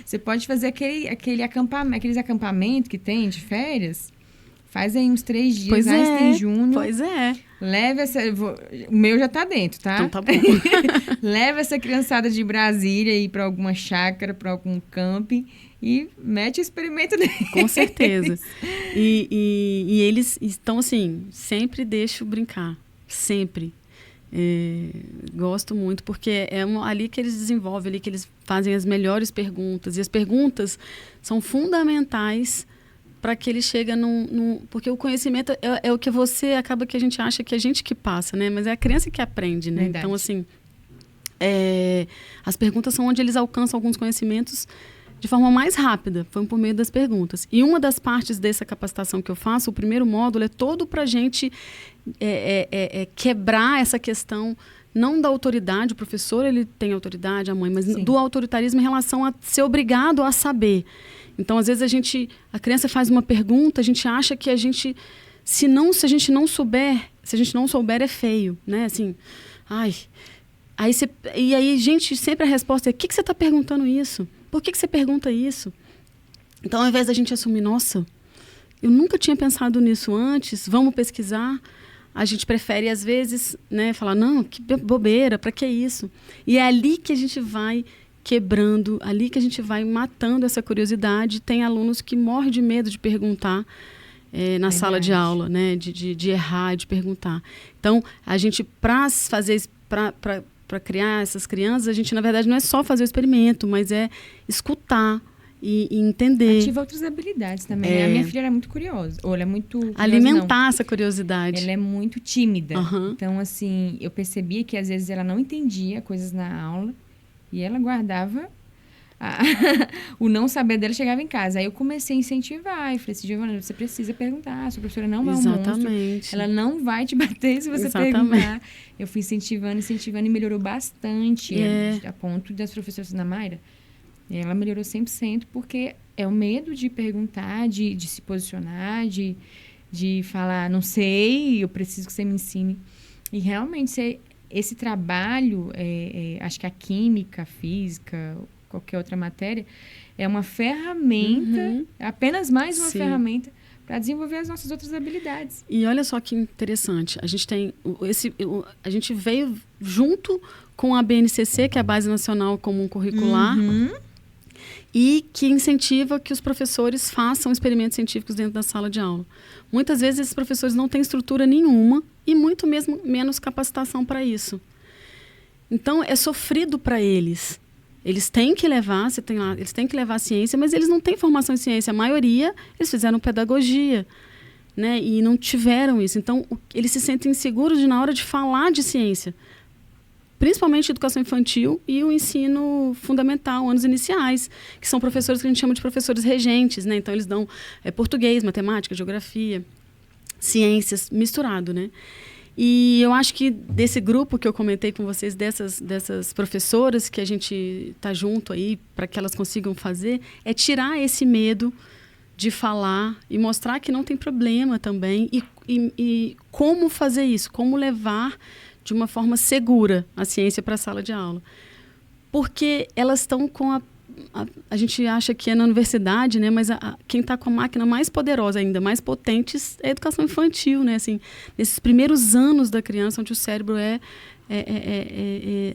Você pode fazer aqueles acampamentos que tem de férias, faz aí uns 3 dias, pois em junho. Pois é. Leva o meu já tá dentro, tá? Então tá bom. Leva essa criançada de Brasília aí para alguma chácara, para algum camping e mete o experimento deles. Com certeza. E eles estão assim, sempre deixo brincar. Sempre. Gosto muito, porque é ali que eles desenvolvem, ali que eles fazem as melhores perguntas. E as perguntas são fundamentais para que ele chegue porque o conhecimento é o que acaba que a gente acha que é a gente que passa, né? Mas é a criança que aprende, né? Verdade. Então, assim, as perguntas são onde eles alcançam alguns conhecimentos de forma mais rápida, foi por meio das perguntas. E uma das partes dessa capacitação que eu faço, o primeiro módulo, é todo para a gente quebrar essa questão, não da autoridade, o professor ele tem autoridade, a mãe, mas Sim. do autoritarismo em relação a ser obrigado a saber. Então, às vezes, a criança faz uma pergunta, a gente acha que a gente, se a gente não souber é feio, né? Assim, e aí, gente, sempre a resposta é, o que você está perguntando isso? Por que você pergunta isso? Então, ao invés da gente assumir, nossa, eu nunca tinha pensado nisso antes, vamos pesquisar, a gente prefere, às vezes, né, falar, não, que bobeira, para que isso? E é ali que a gente vai quebrando, ali que a gente vai matando essa curiosidade. Tem alunos que morrem de medo de perguntar na sala de aula, né? De errar, de perguntar. Então, a gente, para criar essas crianças, a gente, na verdade, não é só fazer o experimento, mas é escutar e entender. Ativa outras habilidades também. A minha filha é muito curiosa. Ou ela é muito... Alimentar essa curiosidade. Ela é muito tímida. Uhum. Então, assim, eu percebia que, às vezes, ela não entendia coisas na aula. E ela guardava o não saber dela, chegava em casa. Aí eu comecei a incentivar. E falei assim, Giovana, você precisa perguntar. A sua professora não é um monstro. Ela não vai te bater se você perguntar. Eu fui incentivando e melhorou bastante. A ponto das professoras da Mayra, ela melhorou 100%, porque é o medo de perguntar, de se posicionar, de falar, não sei, eu preciso que você me ensine. E realmente, esse trabalho, acho que a química, a física, qualquer outra matéria, é uma ferramenta, apenas mais uma ferramenta para desenvolver as nossas outras habilidades. E olha só que interessante, a gente veio junto com a BNCC, que é a Base Nacional Comum Curricular, e que incentiva que os professores façam experimentos científicos dentro da sala de aula. Muitas vezes esses professores não têm estrutura nenhuma e muito menos capacitação para isso. Então, é sofrido para eles. Eles têm que levar, eles têm que levar a ciência, mas eles não têm formação em ciência. A maioria, eles fizeram pedagogia, né? E não tiveram isso. Então, eles se sentem inseguros na hora de falar de ciência. Principalmente educação infantil e o ensino fundamental, anos iniciais, que são professores que a gente chama de professores regentes, né? Então, eles dão português, matemática, geografia, ciências, misturado, né? E eu acho que desse grupo que eu comentei com vocês, dessas professoras que a gente está junto aí para que elas consigam fazer, é tirar esse medo de falar e mostrar que não tem problema também. E como fazer isso, como levar de uma forma segura a ciência para a sala de aula. Porque elas estão com a gente acha que é na universidade, né? Mas quem está com a máquina mais poderosa ainda, mais potente, é a educação infantil, né? Assim, nesses primeiros anos da criança, onde o cérebro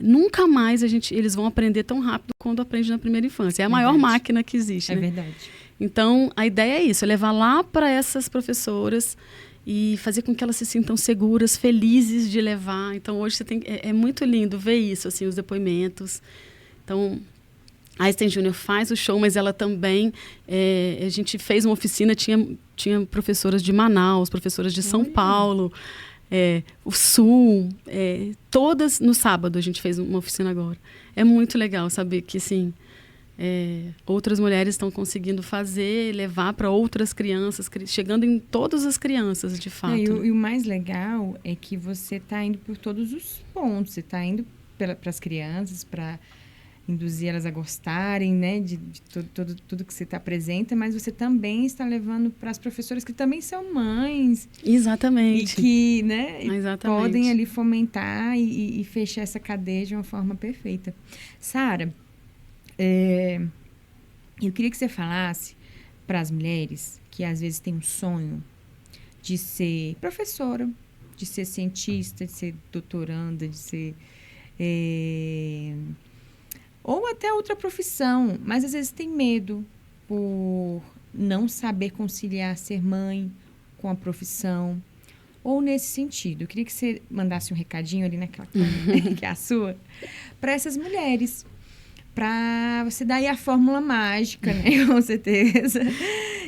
nunca mais eles vão aprender tão rápido quando aprende na primeira infância. É a maior máquina que existe. É né? verdade. Então, a ideia é isso, é levar lá para essas professoras e fazer com que elas se sintam seguras, felizes de levar. Então, hoje é muito lindo ver isso, assim, os depoimentos. Então, a Einstein Júnior faz o show, mas ela também... a gente fez uma oficina, tinha professoras de Manaus, professoras de São Paulo, o Sul, todas no sábado a gente fez uma oficina agora. É muito legal saber que, assim, outras mulheres estão conseguindo fazer, levar para outras crianças, chegando em todas as crianças, de fato. E o mais legal é que você está indo por todos os pontos. Você está indo para as crianças, para induzir elas a gostarem, né, de tudo que você apresenta, mas você também está levando para as professoras que também são mães. Exatamente. E que, né, exatamente, podem ali fomentar e fechar essa cadeia de uma forma perfeita. Sara, eu queria que você falasse para as mulheres que às vezes têm um sonho de ser professora, de ser cientista, de ser doutoranda, de ser... ou até outra profissão, mas às vezes tem medo por não saber conciliar ser mãe com a profissão, ou nesse sentido. Eu queria que você mandasse um recadinho ali naquela câmera, que é a sua, para essas mulheres, para você dar aí a fórmula mágica, né, com certeza,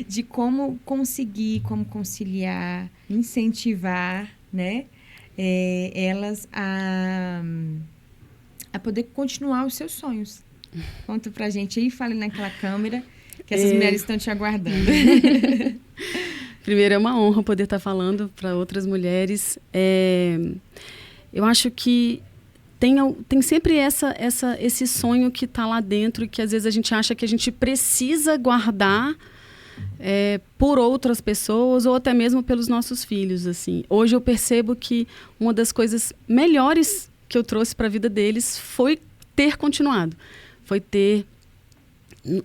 de como conseguir, como conciliar, incentivar, né, elas a poder continuar os seus sonhos. Conta pra gente aí, fale naquela câmera, que essas mulheres estão te aguardando. Primeiro, é uma honra poder estar falando para outras mulheres. Eu acho que tem sempre esse sonho que está lá dentro e que às vezes a gente acha que a gente precisa guardar por outras pessoas ou até mesmo pelos nossos filhos. Assim. Hoje eu percebo que uma das coisas melhores que eu trouxe para a vida deles foi ter continuado. Foi ter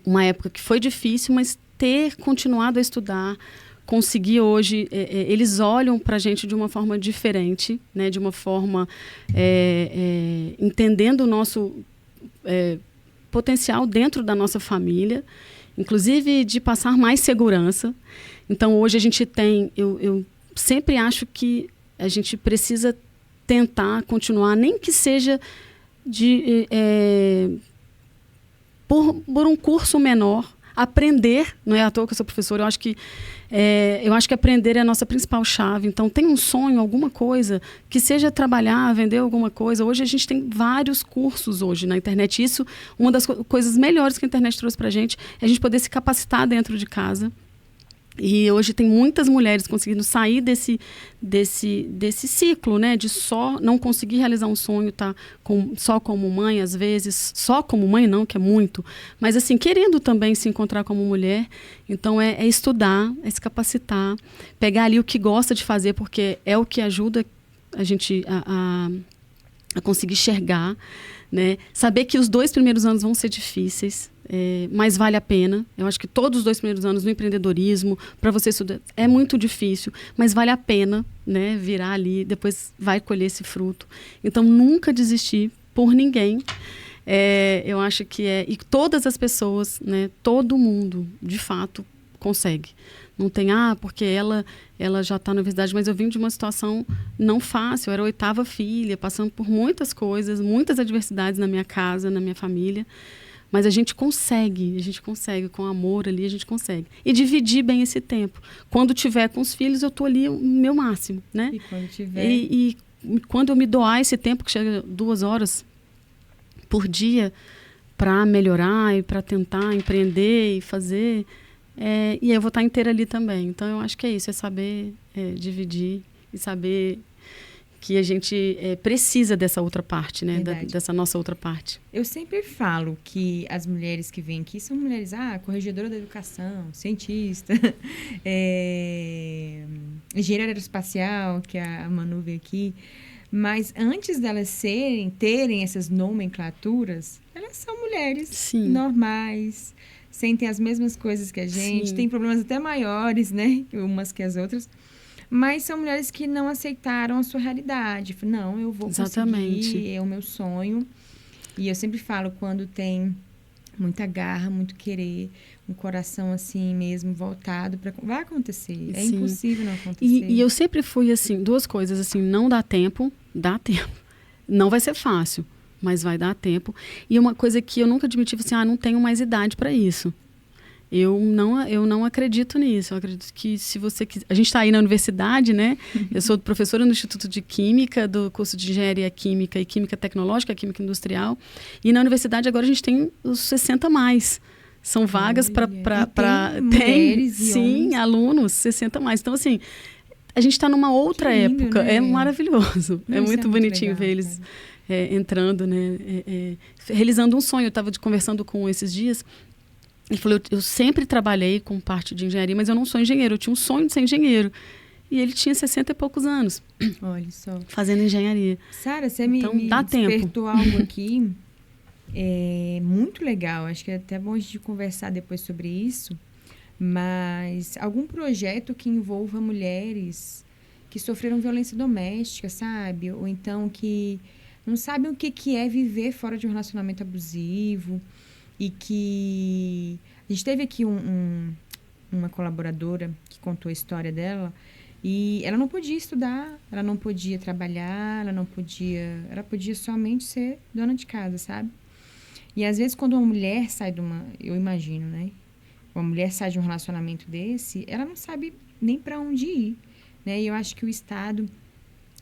uma época que foi difícil, mas ter continuado a estudar, conseguir hoje... eles olham para a gente de uma forma diferente, né? De uma forma... entendendo o nosso potencial dentro da nossa família, inclusive de passar mais segurança. Então, hoje a gente tem... Eu sempre acho que a gente precisa tentar continuar, nem que seja por um curso menor, aprender. Não é à toa que eu sou professora, eu acho que aprender é a nossa principal chave. Então, tem um sonho, alguma coisa, que seja trabalhar, vender alguma coisa. Hoje a gente tem vários cursos hoje na internet. Isso, uma das coisas melhores que a internet trouxe para a gente é a gente poder se capacitar dentro de casa. E hoje tem muitas mulheres conseguindo sair desse ciclo, né? De só não conseguir realizar um sonho, tá? Só como mãe, às vezes. Só como mãe não, que é muito. Mas, assim, querendo também se encontrar como mulher. Então, é estudar, é se capacitar. Pegar ali o que gosta de fazer, porque é o que ajuda a gente a conseguir enxergar, né? Saber que os 2 primeiros anos vão ser difíceis. Mas vale a pena. Eu acho que todos os 2 primeiros anos no empreendedorismo, para você estudar, é muito difícil, mas vale a pena, né, virar ali, depois vai colher esse fruto. Então, nunca desistir por ninguém. Eu acho que e todas as pessoas, né, todo mundo, de fato, consegue. Não tem, porque ela já está na universidade, mas eu vim de uma situação não fácil. Eu era a 8ª filha, passando por muitas coisas, muitas adversidades na minha casa, na minha família. Mas a gente consegue, com amor ali, a gente consegue. E dividir bem esse tempo. Quando tiver com os filhos, eu estou ali o meu máximo, né? E quando tiver... E quando eu me doar esse tempo, que chega 2 horas por dia, para melhorar e para tentar empreender e fazer, e eu vou estar inteira ali também. Então, eu acho que é isso, é saber dividir e saber que a gente precisa dessa outra parte, né? Dessa nossa outra parte. Eu sempre falo que as mulheres que vêm aqui são mulheres, corregedora da educação, cientista, engenheira aeroespacial, que a Manu veio aqui. Mas antes delas terem essas nomenclaturas, elas são mulheres Sim. normais, sentem as mesmas coisas que a gente, Sim. têm problemas até maiores, né? Umas que as outras. Mas são mulheres que não aceitaram a sua realidade. Não, eu vou conseguir, é o meu sonho. E eu sempre falo, quando tem muita garra, muito querer, um coração assim mesmo voltado para... Vai acontecer. É Sim. impossível não acontecer. E eu sempre fui assim, duas coisas assim, não dá tempo. Não vai ser fácil, mas vai dar tempo. E uma coisa que eu nunca admiti, assim, não tenho mais idade para isso. Eu não acredito nisso. Eu acredito que se você quiser... A gente está aí na universidade, né? Eu sou professora no Instituto de Química, do curso de Engenharia Química e Química Tecnológica, Química Industrial. E na universidade agora a gente tem os 60 mais. São vagas para... Tem, sim, alunos, 60 mais. Então, assim, a gente está numa outra lindo, época. Né? É maravilhoso. Não, é muito bonitinho legal, ver eles entrando, né? Realizando um sonho. Eu estava conversando com esses dias... Ele falou, eu sempre trabalhei com parte de engenharia, mas eu não sou engenheiro. Eu tinha um sonho de ser engenheiro. E ele tinha 60 e poucos anos. Olha só. Fazendo engenharia. Sara, você me despertou algo aqui muito legal. Acho que é até bom a gente conversar depois sobre isso. Mas algum projeto que envolva mulheres que sofreram violência doméstica, sabe? Ou então que não sabem o que é viver fora de um relacionamento abusivo. E que... A gente teve aqui uma colaboradora que contou a história dela e ela não podia estudar, ela não podia trabalhar, ela podia somente ser dona de casa, sabe? E às vezes quando uma mulher sai eu imagino, né? Uma mulher sai de um relacionamento desse, ela não sabe nem para onde ir, né? E eu acho que o Estado,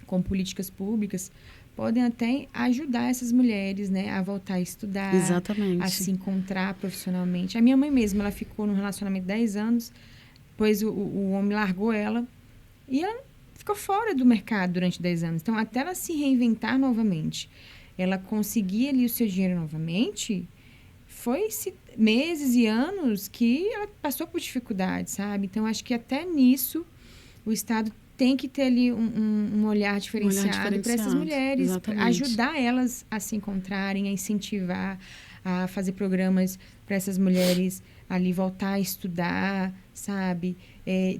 com políticas públicas, podem até ajudar essas mulheres, né, a voltar a estudar, exatamente, a se encontrar profissionalmente. A minha mãe mesma, ela ficou num relacionamento 10 anos, depois o homem largou ela e ela ficou fora do mercado durante 10 anos. Então, até ela se reinventar novamente, ela conseguir ali o seu dinheiro novamente, foi meses e anos que ela passou por dificuldades, sabe? Então, acho que até nisso o Estado tem que ter ali um olhar diferenciado para essas mulheres, ajudar elas a se encontrarem, a incentivar, a fazer programas para essas mulheres ali voltar a estudar, sabe?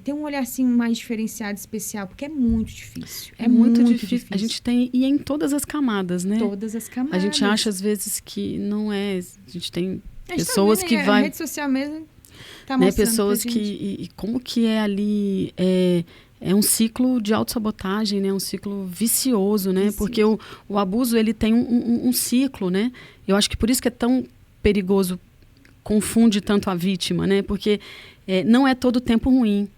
Ter um olhar assim mais diferenciado, especial, porque é muito difícil. É muito difícil. A gente tem, e em todas as camadas, né? Todas as camadas. A gente acha às vezes que não é. A gente tem pessoas que vai... A rede social mesmo tá né, mostrando pessoas pra que... gente. E como que é ali... É um ciclo de autossabotagem, né? Um ciclo vicioso, né? Porque o abuso, ele tem um ciclo, né? Eu acho que por isso que é tão perigoso, confunde tanto a vítima, né? Porque não é todo tempo ruim,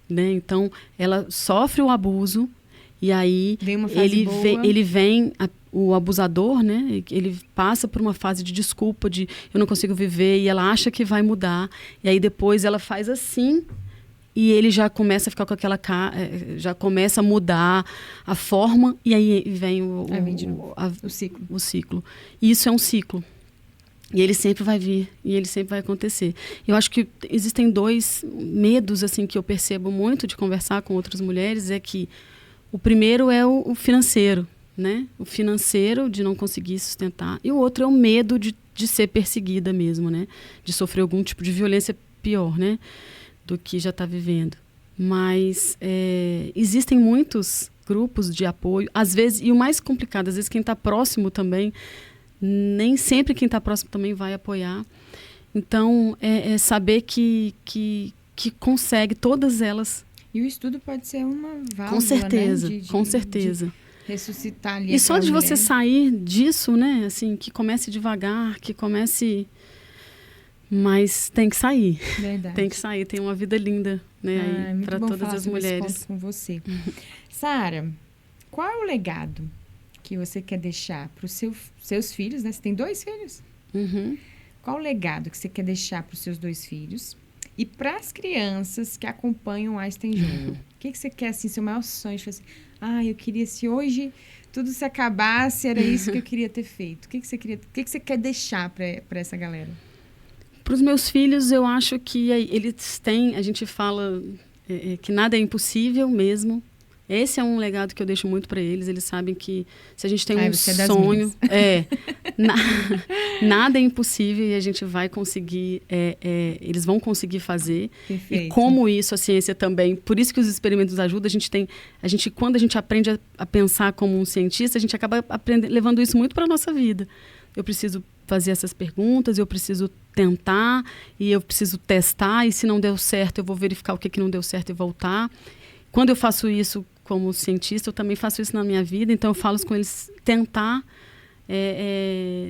né? Então, ela sofre o abuso e aí o abusador, né? Ele passa por uma fase de desculpa, de eu não consigo viver, e ela acha que vai mudar. E aí depois ela faz assim... E ele já começa a ficar com aquela já começa a mudar a forma, e aí vem o ciclo. E isso é um ciclo. E ele sempre vai vir, e ele sempre vai acontecer. Eu acho que existem dois medos assim, que eu percebo muito de conversar com outras mulheres, é que o primeiro é o financeiro, né? O financeiro, de não conseguir sustentar. E o outro é o medo de ser perseguida mesmo, né? De sofrer algum tipo de violência pior, né? Do que já está vivendo. Mas existem muitos grupos de apoio, às vezes, e o mais complicado, às vezes quem está próximo também, nem sempre quem está próximo também vai apoiar. Então, saber que consegue, todas elas. E o estudo pode ser uma válvula, com certeza, né? Com certeza. De ressuscitar ali. E só de você sair disso, né? Assim, que comece devagar, que comece... Mas tem que sair. Verdade. Tem que sair, tem uma vida linda, né, aí para todas as mulheres. Esse ponto com você. Sara, qual é o legado que você quer deixar para os seus filhos, né? Você tem 2 filhos? Uhum. Qual o legado que você quer deixar para os seus 2 filhos e para as crianças que acompanham o Einstein Júnior? O que você quer, assim, seu maior sonho? De fazer assim, eu queria, se hoje tudo se acabasse, era isso que eu queria ter feito. O que você quer deixar para essa galera? Para os meus filhos, eu acho que eles têm, a gente fala que nada é impossível mesmo. Esse é um legado que eu deixo muito para eles. Eles sabem que se a gente tem um sonho, nada é impossível e a gente vai conseguir, eles vão conseguir fazer. Perfeito. E como isso, a ciência também, por isso que os experimentos ajudam, quando a gente aprende a pensar como um cientista, a gente acaba levando isso muito para a nossa vida. Eu preciso fazer essas perguntas, eu preciso tentar e eu preciso testar, e se não deu certo, eu vou verificar o que não deu certo e voltar. Quando eu faço isso como cientista, eu também faço isso na minha vida, então eu falo com eles, tentar,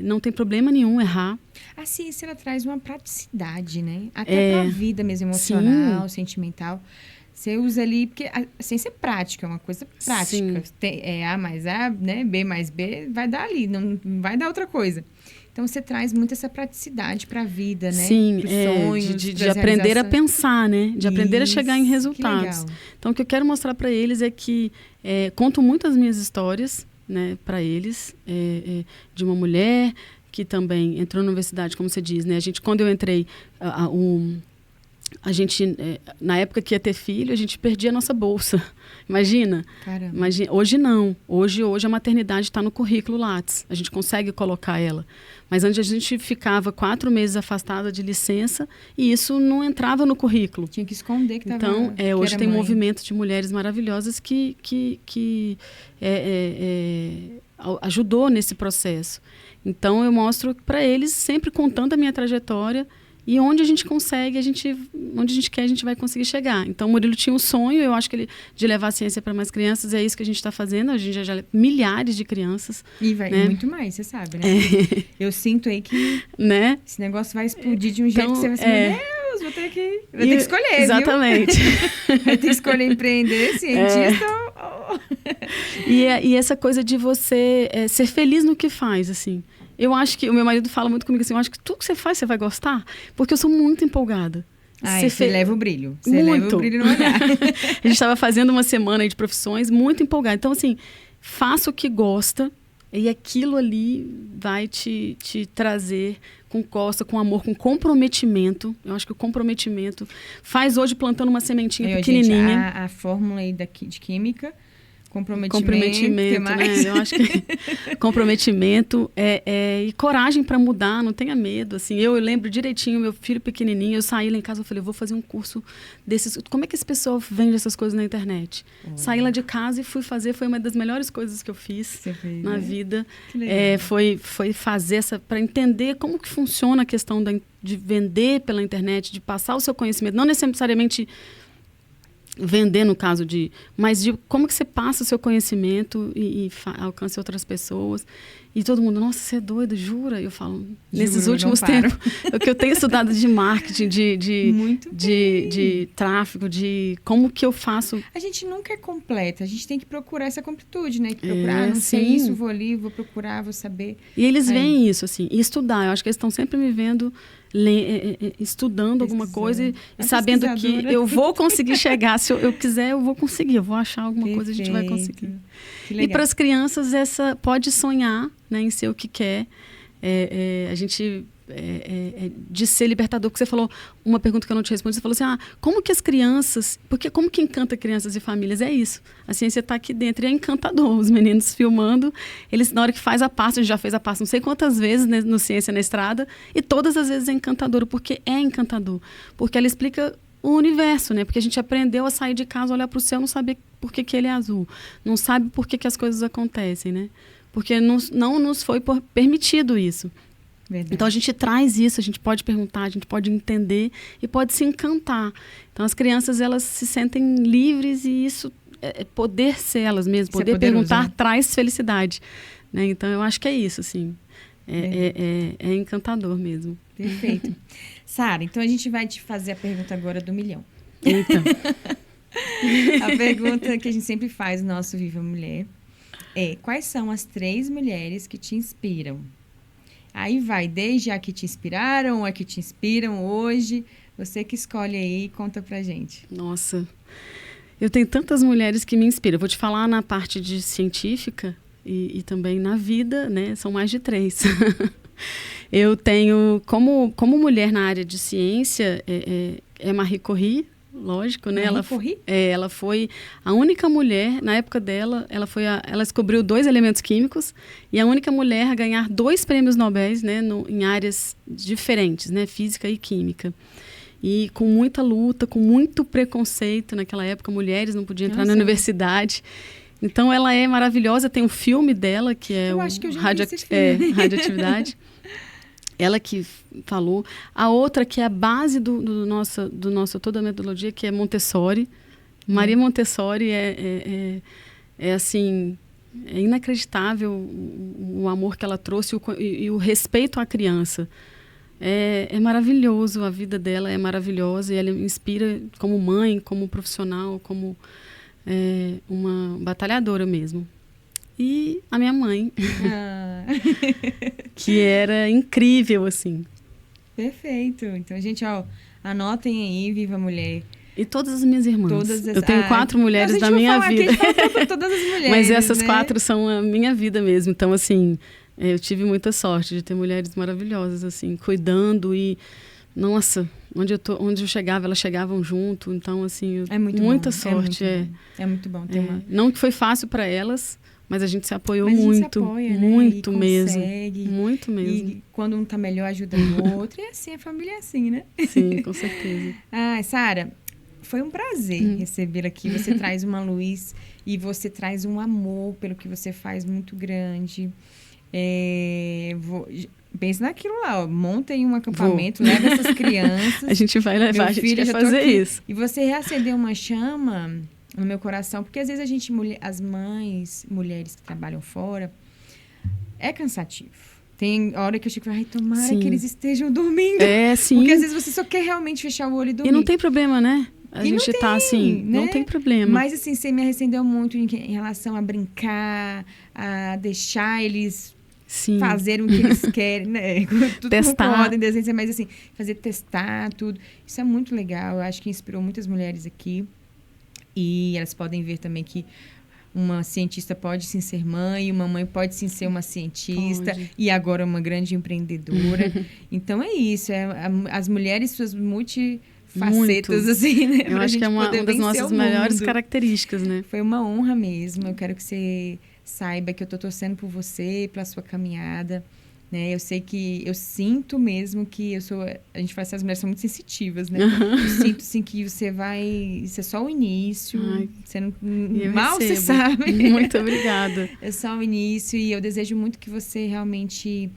não tem problema nenhum errar. A ciência, ela traz uma praticidade, né? Até para a vida mesmo, emocional, sentimental. Você usa ali, porque a ciência é prática, é uma coisa prática. Tem, A mais A, né? B mais B, vai dar ali, não vai dar outra coisa. Então, você traz muito essa praticidade para a vida, né? Sim, sonhos, de aprender a pensar, né? De aprender a chegar em resultados. Então, o que eu quero mostrar para eles é que conto muito as minhas histórias, né, para eles, de uma mulher que também entrou na universidade, como você diz, né? Quando eu entrei, a gente, na época que ia ter filho, a gente perdia a nossa bolsa. Imagina. Caramba. Hoje não. Hoje a maternidade está no currículo Lattes. A gente consegue colocar ela. Mas antes a gente ficava 4 meses afastada de licença e isso não entrava no currículo. Tinha que esconder que estava. Então, hoje tem movimento de mulheres maravilhosas que ajudou nesse processo. Então, eu mostro para eles, sempre contando a minha trajetória. E onde a gente consegue, onde a gente quer, a gente vai conseguir chegar. Então, o Murilo tinha um sonho, eu acho que de levar a ciência para mais crianças, é isso que a gente está fazendo. A gente já milhares de crianças. E vai muito mais, você sabe, né? Eu sinto aí que esse negócio vai explodir de um jeito que você vai assim, meu Deus, vou ter que escolher, exatamente. Viu? Vai ter que escolher empreender, cientista E essa coisa de você ser feliz no que faz, assim. Eu acho que o meu marido fala muito comigo assim, eu acho que tudo que você faz, você vai gostar, porque eu sou muito empolgada. Você leva o brilho. Você leva o brilho no olhar. A gente estava fazendo uma semana aí de profissões, muito empolgada. Então, assim, faça o que gosta e aquilo ali vai te trazer com amor, com comprometimento. Eu acho que o comprometimento faz hoje plantando uma sementinha pequenininha. Gente, a fórmula aí de química... Comprometimento, né? Eu acho que comprometimento e coragem para mudar, não tenha medo. Assim, eu lembro direitinho, meu filho pequenininho, eu saí lá em casa, eu falei, eu vou fazer um curso desses. Como é que esse pessoal vende essas coisas na internet? Saí lá de casa e fui fazer, foi uma das melhores coisas que eu fiz na vida. Que legal. Foi fazer para entender como que funciona a questão de vender pela internet, de passar o seu conhecimento, não necessariamente vender no caso mas de como que você passa o seu conhecimento e alcança outras pessoas. E todo mundo, nossa, você é doido, jura? Eu falo, nesses últimos tempos, o que eu tenho estudado de marketing, de tráfego, de como que eu faço. A gente nunca é completa, a gente tem que procurar essa completude, né? Que procurar, não sei isso, vou ali, vou procurar, vou saber. E eles veem isso, assim, e estudar. Eu acho que eles estão sempre me vendo estudando alguma coisa e sabendo que eu vou conseguir chegar. Se eu quiser, eu vou conseguir. Eu vou achar alguma coisa, a gente vai conseguir. E para as crianças, pode sonhar, né, em ser o que quer. A gente... de ser libertador, porque você falou uma pergunta que eu não te respondi, você falou assim, como que as crianças, como que encanta crianças e famílias? É isso, a ciência está aqui dentro e é encantador, os meninos filmando, eles na hora que faz a pasta, a gente já fez a pasta não sei quantas vezes, né, no Ciência na Estrada, e todas as vezes é encantador, porque é encantador, porque ela explica o universo, né, porque a gente aprendeu a sair de casa, olhar para o céu, não saber por que ele é azul, não sabe por que as coisas acontecem, né, porque não nos foi permitido isso. Verdade. Então, a gente traz isso, a gente pode perguntar, a gente pode entender e pode se encantar. Então, as crianças, elas se sentem livres e isso, poder ser elas mesmas, poder perguntar, né? Traz felicidade. Né? Então, eu acho que é isso, assim. É encantador mesmo. Perfeito. Sara, então a gente vai te fazer a pergunta agora do milhão. Então. A pergunta que a gente sempre faz no nosso Viva Mulher quais são as 3 mulheres que te inspiram? Aí vai, desde a que te inspiraram, a que te inspiram hoje. Você que escolhe aí e conta pra gente. Nossa, Eu tenho tantas mulheres que me inspiram. Eu vou te falar na parte de científica e também na vida, né? São mais de 3. Eu tenho, como mulher na área de ciência, Marie Curie, lógico, né? Ela foi a única mulher, na época dela, ela descobriu 2 elementos químicos e a única mulher a ganhar 2 prêmios Nobel, né? Em áreas diferentes, né? Física e química. E com muita luta, com muito preconceito naquela época, mulheres não podiam entrar na universidade. Então, ela é maravilhosa. Tem um filme dela, que é Radioatividade. Ela que falou. A outra, que é a base do nosso toda a metodologia, que é Montessori. Maria Montessori é assim, é inacreditável o amor que ela trouxe e o respeito à criança. É maravilhoso, a vida dela é maravilhosa e ela me inspira como mãe, como profissional, como uma batalhadora mesmo. E a minha mãe, que era incrível, assim. Perfeito. Então, gente, anotem aí, Viva Mulher. E todas as minhas irmãs. Eu tenho 4 mulheres da minha vida. Todas as mulheres, mas essas, né? 4 são a minha vida mesmo. Então, assim, eu tive muita sorte de ter mulheres maravilhosas, assim, cuidando e... Nossa, onde eu chegava, elas chegavam junto. Então, assim, muita sorte. É muito bom. Não que foi fácil para elas, mas a gente se apoiou muito. Se apoia, muito, né? mesmo. Consegue, muito mesmo. E quando um tá melhor, ajuda o outro. E assim, a família é assim, né? Sim, com certeza. Sara, foi um prazer recebê-la aqui. Você traz uma luz e você traz um amor pelo que você faz muito grande. Pensa naquilo lá, montem um acampamento, leva essas crianças. A gente vai levar, a gente quer fazer isso. E você reacendeu uma chama no meu coração, porque às vezes as mães, mulheres que trabalham fora, é cansativo. Tem hora que eu fico, tomara que eles estejam dormindo. Sim. Porque às vezes você só quer realmente fechar o olho e dormir. E não tem problema, né? A gente tá assim, né? Não tem problema. Mas assim, você me acendeu muito em relação a brincar, a deixar eles... Sim. Fazerem o que eles querem, né? Tudo testar. Com ordem, desenho, mas assim, testar tudo. Isso é muito legal. Eu acho que inspirou muitas mulheres aqui. E elas podem ver também que uma cientista pode sim ser mãe, uma mãe pode sim ser uma cientista e agora uma grande empreendedora. Então é isso. As mulheres, suas multifacetas, assim, né? Eu acho que é uma das nossas melhores características, né? Foi uma honra mesmo. Eu quero que você... saiba que eu tô torcendo por você, pela sua caminhada, né? Eu sei que... Eu sinto mesmo que a gente faz, as mulheres são muito sensitivas, né? Eu sinto, sim, que você vai... Isso é só o início. Você não, mal se sabe. Muito obrigada. É só o início e eu desejo muito que você realmente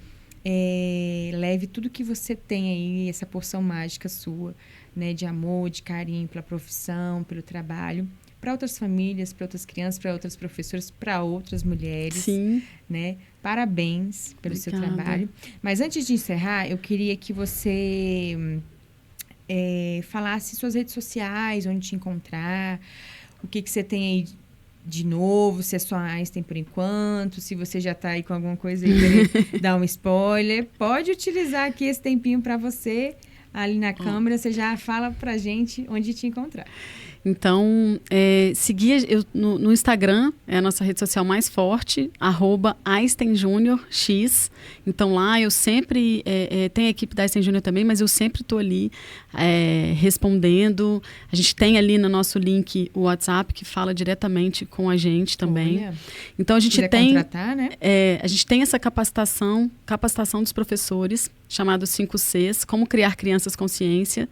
leve tudo que você tem aí, essa porção mágica sua, né? De amor, de carinho pela profissão, pelo trabalho, para outras famílias, para outras crianças, para outras professoras, para outras mulheres. Sim. Né? Parabéns pelo seu trabalho. Mas antes de encerrar, eu queria que você falasse suas redes sociais, onde te encontrar, o que você tem aí de novo, se é só Einstein por enquanto, se você já está aí com alguma coisa aí para dar um spoiler. Pode utilizar aqui esse tempinho para você, ali na câmera, você já fala pra gente onde te encontrar. Então, seguir no Instagram, é a nossa rede social mais forte, @EinsteinJuniorX. Então, lá eu sempre... tem a equipe da Einstein Júnior também, mas eu sempre estou ali respondendo. A gente tem ali no nosso link o WhatsApp, que fala diretamente com a gente também. Olha, então, a gente tem... contratar, né? A gente tem essa capacitação dos professores, chamado 5Cs, Como Criar Crianças com Ciência.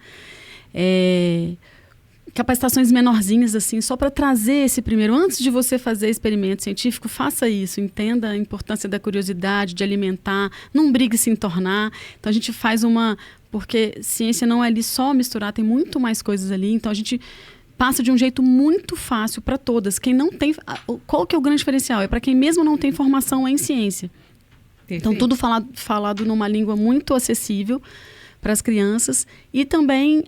Capacitações menorzinhas, assim, só para trazer esse primeiro. Antes de você fazer experimento científico, faça isso. Entenda a importância da curiosidade, de alimentar. Não brigue se entornar. Então, a gente faz porque ciência não é ali só misturar, tem muito mais coisas ali. Então, a gente passa de um jeito muito fácil para todas. Quem não tem... Qual que é o grande diferencial? É para quem mesmo não tem formação em ciência. Perfeito. Então, tudo falado numa língua muito acessível para as crianças, e também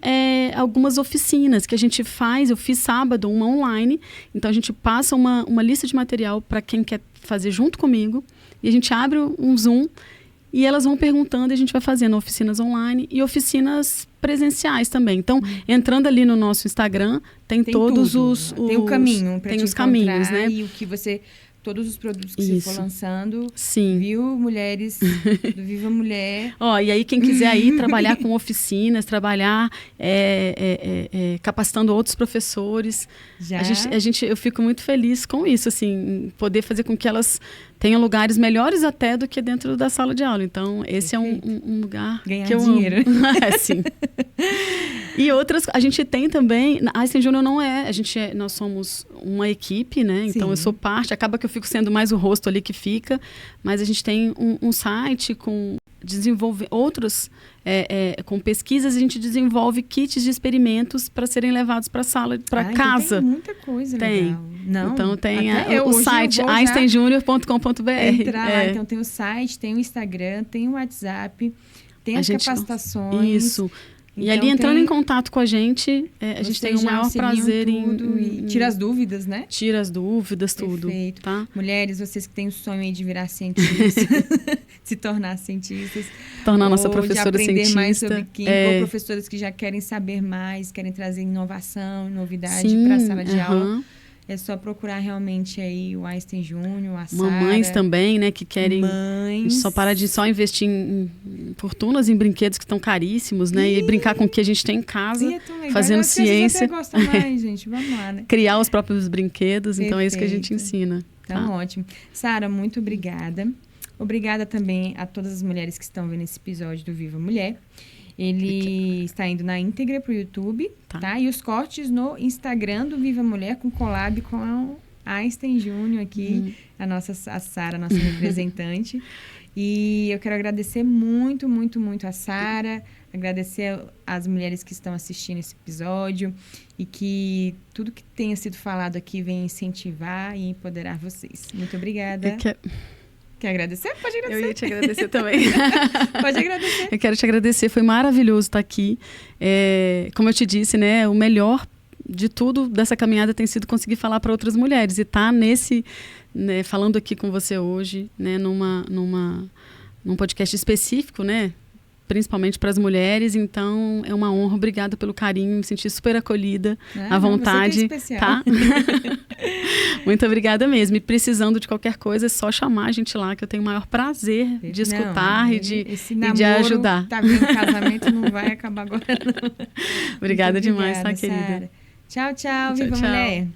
algumas oficinas que a gente faz. Eu fiz sábado uma online, então a gente passa uma lista de material para quem quer fazer junto comigo, e a gente abre um Zoom e elas vão perguntando e a gente vai fazendo oficinas online e oficinas presenciais também. Então, entrando ali no nosso Instagram, tem todos tudo. os... Tem o caminho para tem te os caminhos, né? E o que você... Todos os produtos que você for lançando. Sim. Viu, mulheres do Viva Mulher. Ó, e aí quem quiser aí trabalhar com oficinas, trabalhar capacitando outros professores. Já. Eu fico muito feliz com isso, assim, poder fazer com que elas tenham lugares melhores até do que dentro da sala de aula. Então, esse Perfeito. É um lugar Ganhar que eu dinheiro. amo. Sim. E outras, a gente tem também, a Einstein Júnior não é, nós somos uma equipe, né? Então, eu sou parte, acaba que eu fico sendo mais o rosto ali que fica, mas a gente tem um site com outros, com pesquisas, a gente desenvolve kits de experimentos para serem levados para a sala, para casa. Então tem muita coisa legal. Não, então tem o site einsteinjunior.com.br. Entrar lá, então tem o site, tem o Instagram, tem o WhatsApp, tem as capacitações. Isso. E ali, entrando em contato com a gente tem o maior prazer em... Tira as dúvidas, né? Tira as dúvidas, tudo. Perfeito. Tá? Mulheres, vocês que têm o sonho aí de virar cientistas, se tornar cientistas. Tornar nossa professora cientista. De aprender cientista. mais sobre química, ou professoras que já querem saber mais, querem trazer inovação, novidade para a sala de aula. É só procurar realmente aí o Einstein Júnior, a Sara. Mamães também, né, que querem só parar de só investir em fortunas em brinquedos que estão caríssimos, né, e brincar com o que a gente tem em casa, fazendo ciência. Você gosta mais, gente, vamos lá, né? Criar os próprios brinquedos, Perfeito. Então é isso que a gente ensina. Então, ótimo. Sara, muito obrigada. Obrigada também a todas as mulheres que estão vendo esse episódio do Viva Mulher. Ele está indo na íntegra para o YouTube, tá? E os cortes no Instagram do Viva Mulher, com collab com a Einstein Júnior aqui, a Sara, nossa representante. E eu quero agradecer muito, muito, muito a Sara, agradecer às mulheres que estão assistindo esse episódio e que tudo que tenha sido falado aqui venha incentivar e empoderar vocês. Muito obrigada. Quer agradecer? Pode agradecer. Eu ia te agradecer também. Pode agradecer. Eu quero te agradecer. Foi maravilhoso estar aqui. Como eu te disse, né, o melhor de tudo dessa caminhada tem sido conseguir falar para outras mulheres. E estar falando aqui com você hoje, né, num podcast específico, né, principalmente para as mulheres. Então, é uma honra. Obrigada pelo carinho. Me senti super acolhida, à vontade. Você que é especial. Tá? Muito obrigada mesmo. E precisando de qualquer coisa, é só chamar a gente lá, que eu tenho o maior prazer de escutar e de ajudar. Tá vendo, casamento não vai acabar agora, não. Obrigada demais, tá, querida? Sara. Tchau, tchau. Viva Mulher.